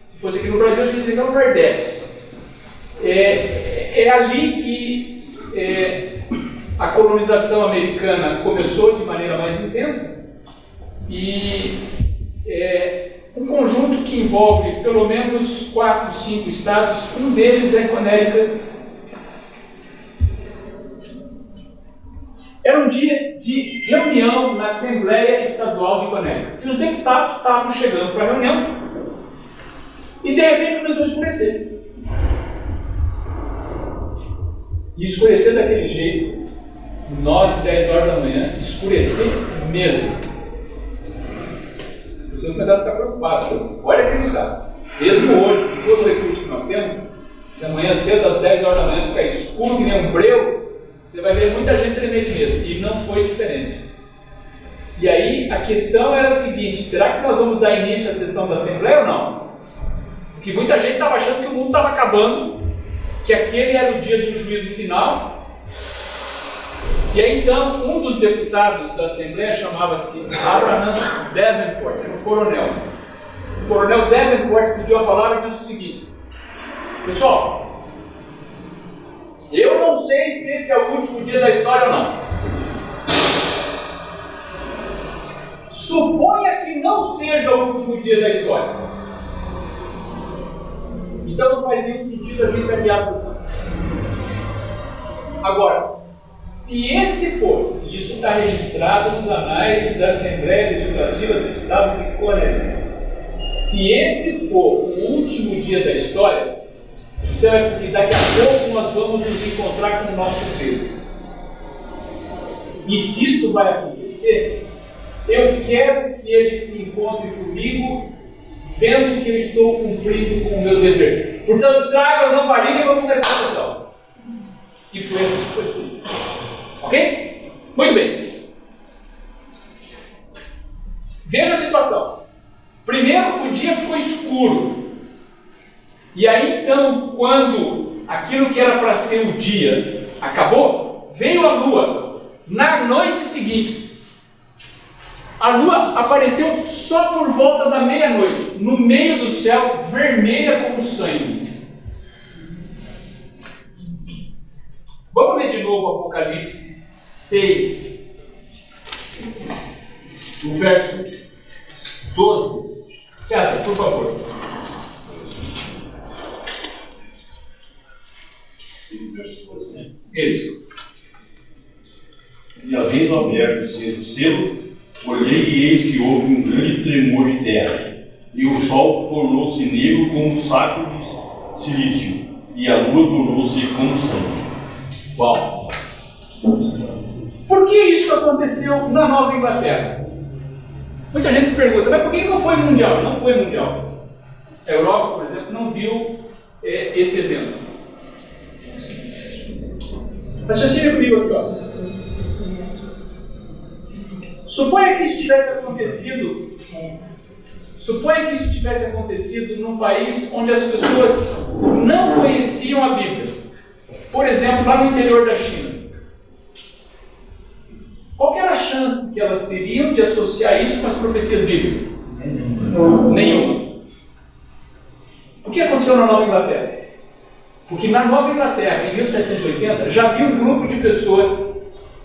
Se fosse aqui no Brasil, a gente diria que é o Nordeste. É ali que a colonização americana começou de maneira mais intensa e um conjunto que envolve pelo menos 4, 5 estados, um deles é Connecticut. Era um dia de reunião na Assembleia Estadual de Connecticut. E os deputados estavam chegando para a reunião e de repente começou a escurecer. E escurecer daquele jeito, 9, 10 horas da manhã, escurecer mesmo. As pessoas começaram a ficar preocupadas. Pode acreditar. Mesmo hoje, com todo o recurso que nós temos, se amanhã cedo, às 10 horas da manhã, ficar escuro que nem um breu, você vai ver muita gente tremer de medo. E não foi diferente. E aí, a questão era a seguinte: será que nós vamos dar início à sessão da Assembleia ou não? Porque muita gente estava achando que o mundo estava acabando, que aquele era o dia do juízo final. E aí então, um dos deputados da Assembleia chamava-se Abraham Davenport, era um coronel. O coronel Davenport pediu a palavra e disse o seguinte: pessoal, eu não sei se esse é o último dia da história ou não. Suponha que não seja o último dia da história. Então não faz nenhum sentido a gente adiar a sessão. Agora, se esse for, e isso está registrado nos anais da Assembleia Legislativa do Estado de Connecticut, se esse for o último dia da história, então é porque daqui a pouco nós vamos nos encontrar com o nosso Deus. E se isso vai acontecer, eu quero que ele se encontre comigo, vendo que eu estou cumprindo com o meu dever. Portanto, traga as lamparina e vamos começar a sessão. E foi assim que foi tudo. Ok? Muito bem. Veja a situação. Primeiro, o dia ficou escuro. E aí, então, quando aquilo que era para ser o dia acabou, veio a lua. Na noite seguinte, a lua apareceu só por volta da meia-noite, no meio do céu, vermelha como sangue. Vamos ler de novo Apocalipse 6, o verso 12. César, por favor. Isso. E havendo aberto o selo, olhei e eis que houve um grande tremor de terra, e o sol tornou-se negro como um saco de silício, e a lua tornou-se como sangue. Uau! Por que isso aconteceu na Nova Inglaterra? Muita gente se pergunta, mas por que não foi mundial? Não foi mundial. A Europa, por exemplo, não viu esse evento. Raciocínio comigo aqui, ó. Suponha que isso tivesse acontecido num país onde as pessoas não conheciam a Bíblia. Por exemplo, lá no interior da China. Qual era a chance que elas teriam de associar isso com as profecias bíblicas? Nenhuma. O que aconteceu na Nova Inglaterra? Porque na Nova Inglaterra, em 1780, já havia um grupo de pessoas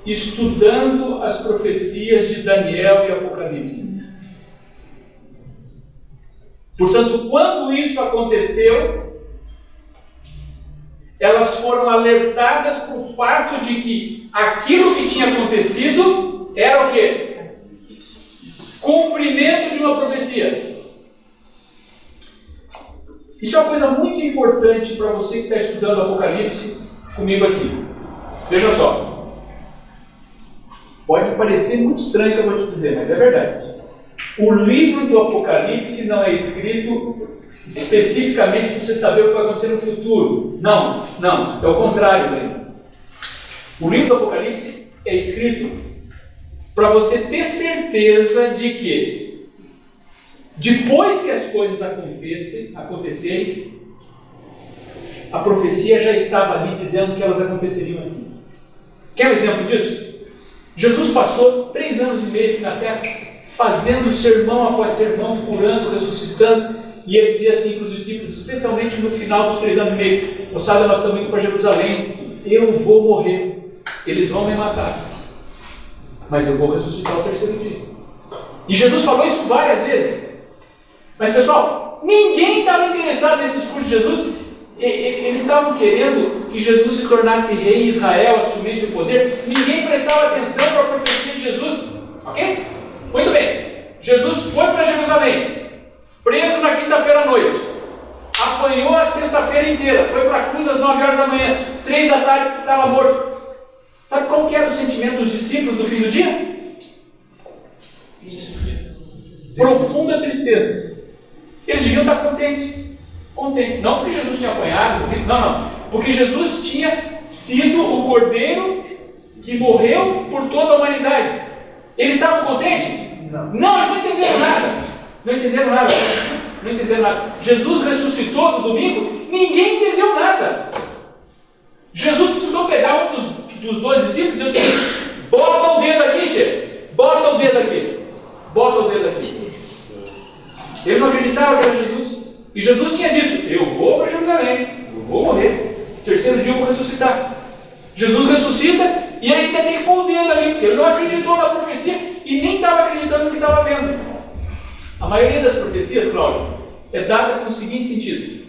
estudando as profecias de Daniel e Apocalipse. Portanto, quando isso aconteceu, elas foram alertadas para o fato de que aquilo que tinha acontecido era o quê? Cumprimento de uma profecia. Isso é uma coisa muito importante para você que está estudando Apocalipse comigo aqui. Veja só. Pode parecer muito estranho o que eu vou te dizer, mas é verdade. O livro do Apocalipse não é escrito especificamente para você saber o que vai acontecer no futuro. Não, é o contrário dele. O livro do Apocalipse é escrito para você ter certeza de que depois que as coisas acontecerem, a profecia já estava ali dizendo que elas aconteceriam assim. Quer um exemplo disso? Jesus passou 3 anos e meio aqui na terra, fazendo sermão após sermão, curando, ressuscitando, e ele dizia assim para os discípulos, especialmente no final dos 3 anos e meio: moçada, nós estamos indo para Jerusalém, eu vou morrer, eles vão me matar, mas eu vou ressuscitar ao 3º dia. E Jesus falou isso várias vezes. Mas pessoal, ninguém estava interessado nesse discurso de Jesus. Eles estavam querendo que Jesus se tornasse rei em Israel, assumisse o poder. Ninguém prestava atenção para a profecia de Jesus. Ok? Muito bem. Jesus foi para Jerusalém, preso na quinta-feira à noite. Apanhou a sexta-feira inteira. Foi para a cruz às 9 horas da manhã. 3 da tarde estava morto. Sabe qual que era o sentimento dos discípulos no fim do dia? Profunda tristeza. Eles deviam estar contentes. Não porque Jesus tinha apanhado, não. Porque Jesus tinha sido o Cordeiro que morreu por toda a humanidade. Eles estavam contentes? Não, eles não entenderam nada. Jesus ressuscitou no domingo, ninguém entendeu nada. Jesus precisou pegar um dos 12 discípulos e dizer assim: bota o dedo aqui, chefe. Bota o dedo aqui. Ele não acreditava que era Jesus. E Jesus tinha dito: eu vou para Jerusalém, eu vou morrer, terceiro dia eu vou ressuscitar. Jesus ressuscita e ele ainda tem que pôr o dedo ali, porque ele não acreditou na profecia e nem estava acreditando no que estava vendo. A maioria das profecias, Cláudio, é dada com o seguinte sentido: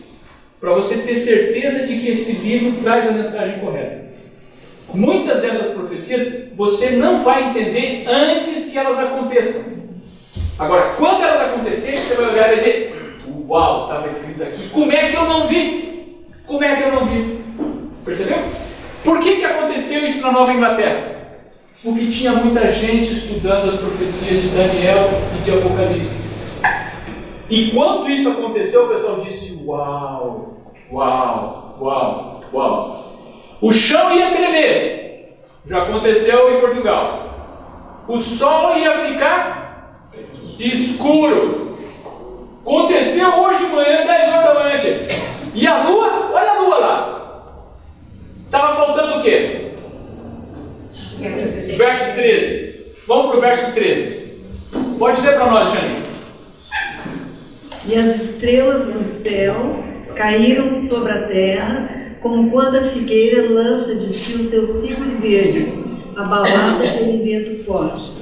para você ter certeza de que esse livro traz a mensagem correta. Muitas dessas profecias você não vai entender antes que elas aconteçam. Agora, quando elas acontecerem, você vai olhar e dizer: uau, estava escrito aqui, como é que eu não vi? Percebeu? Por que aconteceu isso na Nova Inglaterra? Porque tinha muita gente estudando as profecias de Daniel e de Apocalipse. E quando isso aconteceu, o pessoal disse: uau. O chão ia tremer. Já aconteceu em Portugal. O sol ia ficar escuro. Aconteceu hoje de manhã, 10 horas da manhã. E a lua? Olha a lua lá. Estava faltando o quê? Verso 13. Vamos para o verso 13. Pode ler para nós, Jane. E as estrelas do céu caíram sobre a terra, como quando a figueira lança de si os seus figos verdes, abalada pelo vento forte.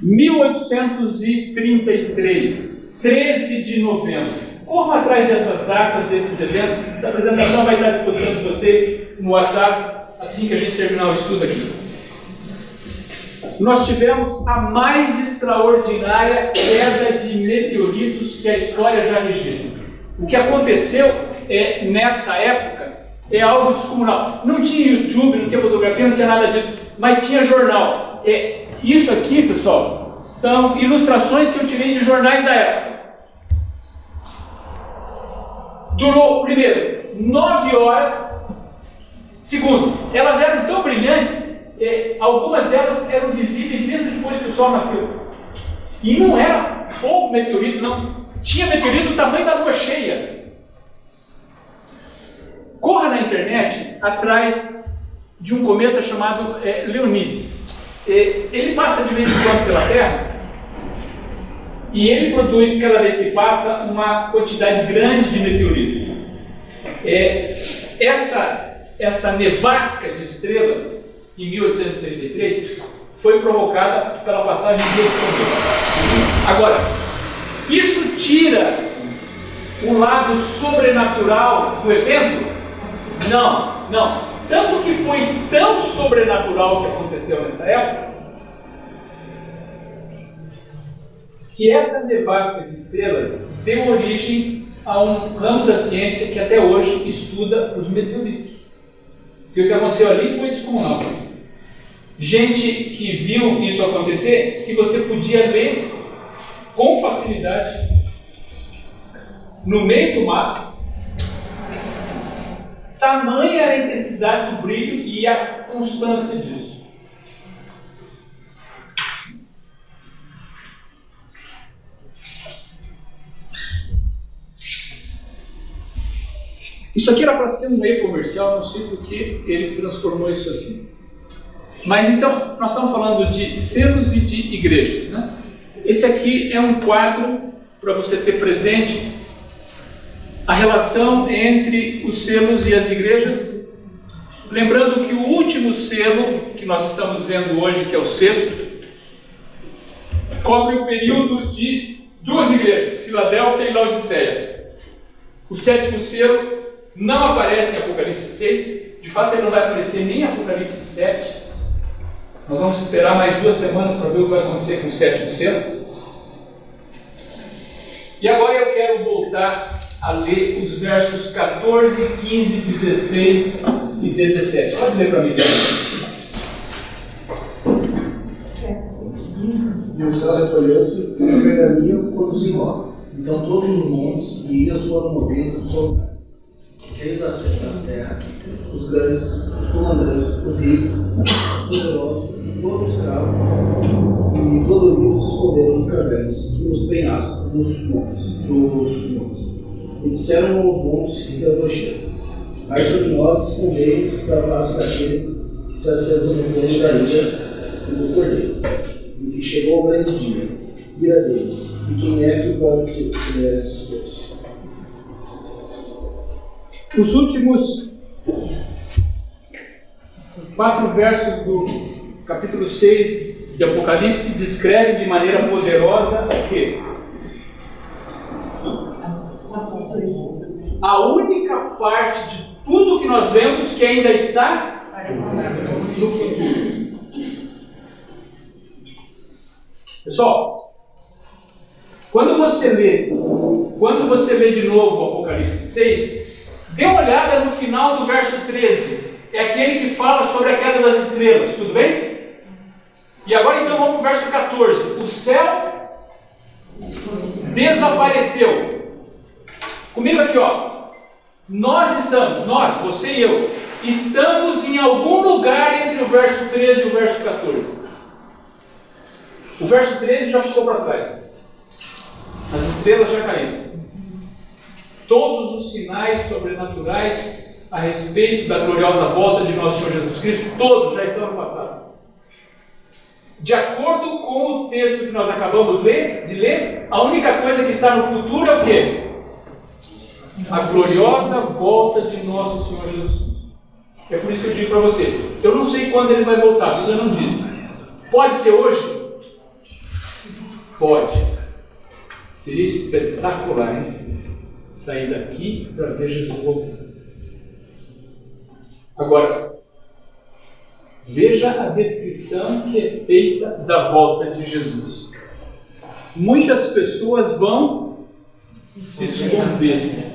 1833, 13 de novembro. Corram atrás dessas datas, desses eventos. Essa apresentação vai estar disponível para vocês no WhatsApp assim que a gente terminar o estudo aqui. Nós tivemos a mais extraordinária queda de meteoritos que a história já registra. O que aconteceu nessa época é algo descomunal. Não tinha YouTube, não tinha fotografia, não tinha nada disso, mas tinha jornal. Isso aqui, pessoal, são ilustrações que eu tirei de jornais da época. Durou, primeiro, 9 horas. Segundo, elas eram tão brilhantes, algumas delas eram visíveis mesmo depois que o sol nasceu. E não era pouco meteorito, não. Tinha meteorito do tamanho da lua cheia. Corra na internet atrás de um cometa chamado Leonides. Ele passa de vez em quando pela Terra e ele produz, cada vez que passa, uma quantidade grande de meteoritos. Essa nevasca de estrelas, em 1833, foi provocada pela passagem desse cometa. Agora, isso tira o lado sobrenatural do evento? Não. Tanto que foi tão sobrenatural que aconteceu nessa época, que essa nevasca de estrelas deu origem a um ramo da ciência que até hoje estuda os meteoritos. Porque o que aconteceu ali foi descomunal. Gente que viu isso acontecer, que você podia ler com facilidade no meio do mato. Tamanha era a intensidade do brilho e a constância disso. Isso aqui era para ser um meio comercial, não sei por que ele transformou isso assim. Mas então, nós estamos falando de selos e de igrejas, né? Esse aqui é um quadro para você ter presente a relação entre os selos e as igrejas. Lembrando que o último selo que nós estamos vendo hoje, que é o sexto, cobre o período de duas igrejas, Filadélfia e Laodiceia. O sétimo selo não aparece em Apocalipse 6, de fato ele não vai aparecer nem em Apocalipse 7. Nós vamos esperar mais 2 semanas para ver o que vai acontecer com o sétimo selo. E agora eu quero voltar a ler os versos 14, 15, 16 e 17. Pode ler para mim, E o céu recolheu-se e o pergaminho conduziu lá. Então todos os montes e ilhas foram movidos sobre cheios das terras, os grandes, os comandantes, os ricos, os poderosos, todos os escravos, e doloridos se esconderam nas cavernas, nos penhascos, nos montes. E disseram aos montes e às rochas: Ai sobre nós escondemos da face daqueles que se assentam no monte da ilha e do cordeiro. E que chegou o grande dia, ira deles, e quem é que pode suster-se? Os últimos 4 versos do capítulo 6 de Apocalipse descrevem de maneira poderosa o quê? A única parte de tudo que nós vemos que ainda está no futuro. Pessoal, quando você lê de novo o Apocalipse 6, dê uma olhada no final do verso 13. É aquele que fala sobre a queda das estrelas, tudo bem? E agora então vamos para o verso 14. O céu desapareceu. Comigo aqui, ó. Nós, você e eu, estamos em algum lugar entre o verso 13 e o verso 14. O verso 13 já ficou para trás. As estrelas já caíram. Todos os sinais sobrenaturais a respeito da gloriosa volta de nosso Senhor Jesus Cristo, todos já estão no passado. De acordo com o texto que nós acabamos de ler, a única coisa que está no futuro é o quê? A gloriosa volta de nosso Senhor Jesus. É por isso que eu digo para você, eu não sei quando ele vai voltar, a Bíblia não diz. Pode ser hoje? Pode. Seria espetacular, hein? Sair daqui para ver Jesus voltar. Agora, veja a descrição que é feita da volta de Jesus. Muitas pessoas vão se esconder.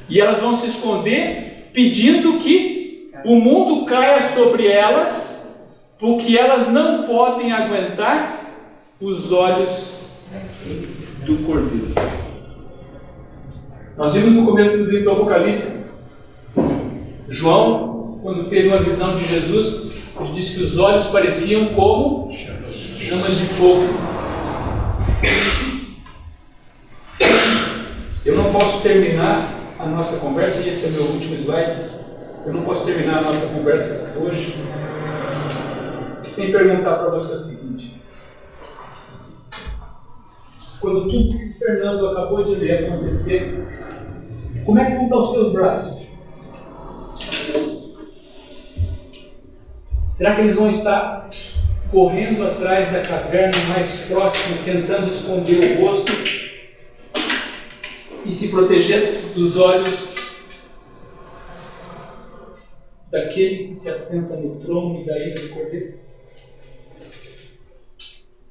E elas vão se esconder pedindo que o mundo caia sobre elas, porque elas não podem aguentar os olhos do Cordeiro. Nós vimos no começo do livro do Apocalipse, João, quando teve uma visão de Jesus, ele disse que os olhos pareciam como chamas de fogo. Eu não posso terminar a nossa conversa, e esse é meu último slide, eu não posso terminar a nossa conversa hoje sem perguntar para você o seguinte: quando tudo que o Fernando acabou de ler acontecer, como é que vão estar os teus braços? Será que eles vão estar correndo atrás da caverna mais próxima, tentando esconder o rosto e se proteger dos olhos daquele que se assenta no trono e da ira do Cordeiro?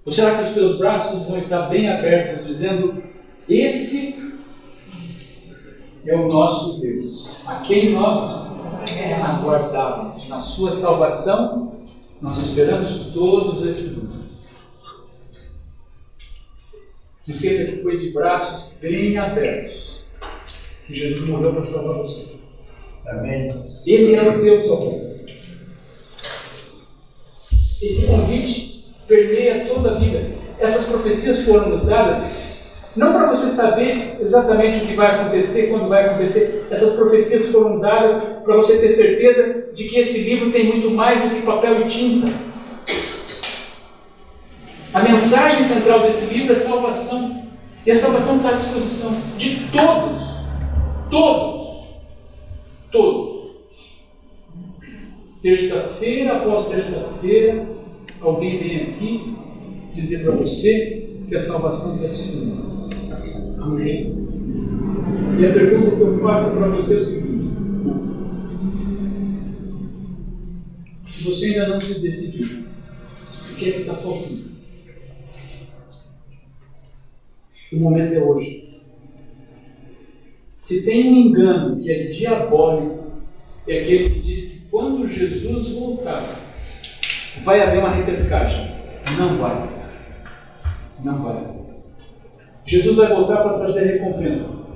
Ou será que os teus braços vão estar bem abertos, dizendo: esse é o nosso Deus, a quem nós aguardávamos, na sua salvação, nós esperamos todos esses anos. Não esqueça que foi de braços bem abertos que Jesus morreu para salvar você. Amém. Ele é o teu salvador. Esse convite permeia toda a vida. Essas profecias foram nos dadas não para você saber exatamente o que vai acontecer, quando vai acontecer. Essas profecias foram dadas para você ter certeza de que esse livro tem muito mais do que papel e tinta. A mensagem central desse livro é salvação. E a salvação está à disposição de todos. Todos. Todos. Terça-feira após terça-feira, alguém vem aqui dizer para você porque a salvação está disponível. Amém? E a pergunta que eu faço para você é o seguinte: se você ainda não se decidiu, o que é que está faltando? O momento é hoje. Se tem um engano que é diabólico, é aquele que diz que quando Jesus voltar, vai haver uma repescagem. Não vai. Não vai. Jesus vai voltar para trazer a recompensa.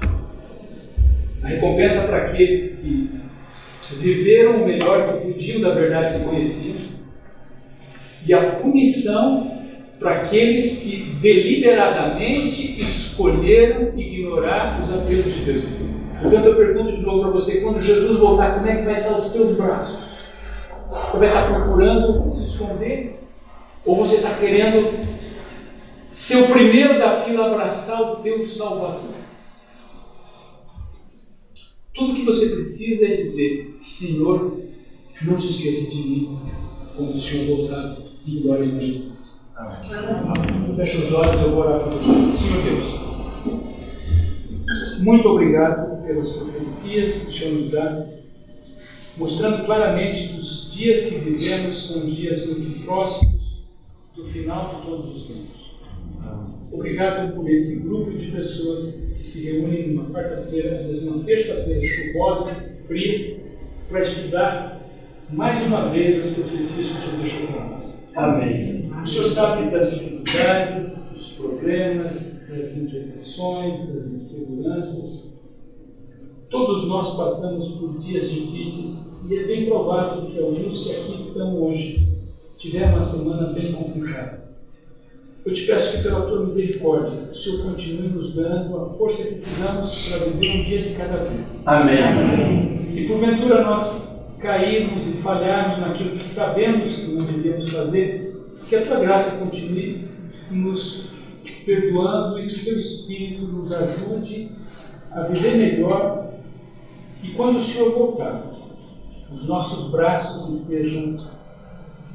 A recompensa para aqueles que viveram o melhor que podiam da verdade que conheciam, e a punição para aqueles que deliberadamente escolheram ignorar os apelos de Deus. Portanto, eu pergunto de novo para você: quando Jesus voltar, como é que vai estar os teus braços? Você vai estar procurando se esconder? Ou você está querendo ser o primeiro da fila a abraçar o teu Salvador? Tudo que você precisa é dizer: Senhor, não se esqueça de mim quando o Senhor voltar em glória e majestade. Amém. Fecha os olhos, eu vou orar para você. Senhor Deus, muito obrigado pelas profecias que o Senhor nos dá, mostrando claramente que os dias que vivemos são dias muito próximos do final de todos os tempos. Obrigado por esse grupo de pessoas que se reúnem numa quarta-feira, às vezes uma terça-feira chuvosa, fria, para estudar mais uma vez as profecias que o Senhor deixou para nós. Amém. O Senhor sabe das dificuldades, dos problemas, das inquietações, das inseguranças. Todos nós passamos por dias difíceis e é bem provável que alguns que aqui estão hoje tiveram uma semana bem complicada. Eu te peço que, pela tua misericórdia, o Senhor continue nos dando a força que precisamos para viver um dia de cada vez. Amém. Se porventura nós cairmos e falharmos naquilo que sabemos que não devíamos fazer, que a tua graça continue nos perdoando e que o teu Espírito nos ajude a viver melhor, e quando o Senhor voltar, os nossos braços estejam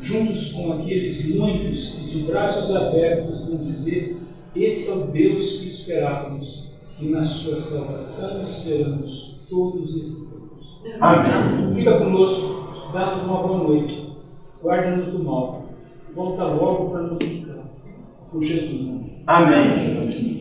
juntos com aqueles muitos que de braços abertos vão dizer: esse é o Deus que esperávamos, e na sua salvação esperamos todos esses tempos. Amém. Fica conosco, dá-nos uma boa noite, guarda-nos do mal, volta logo para nos buscar. Por Jesus. Amém.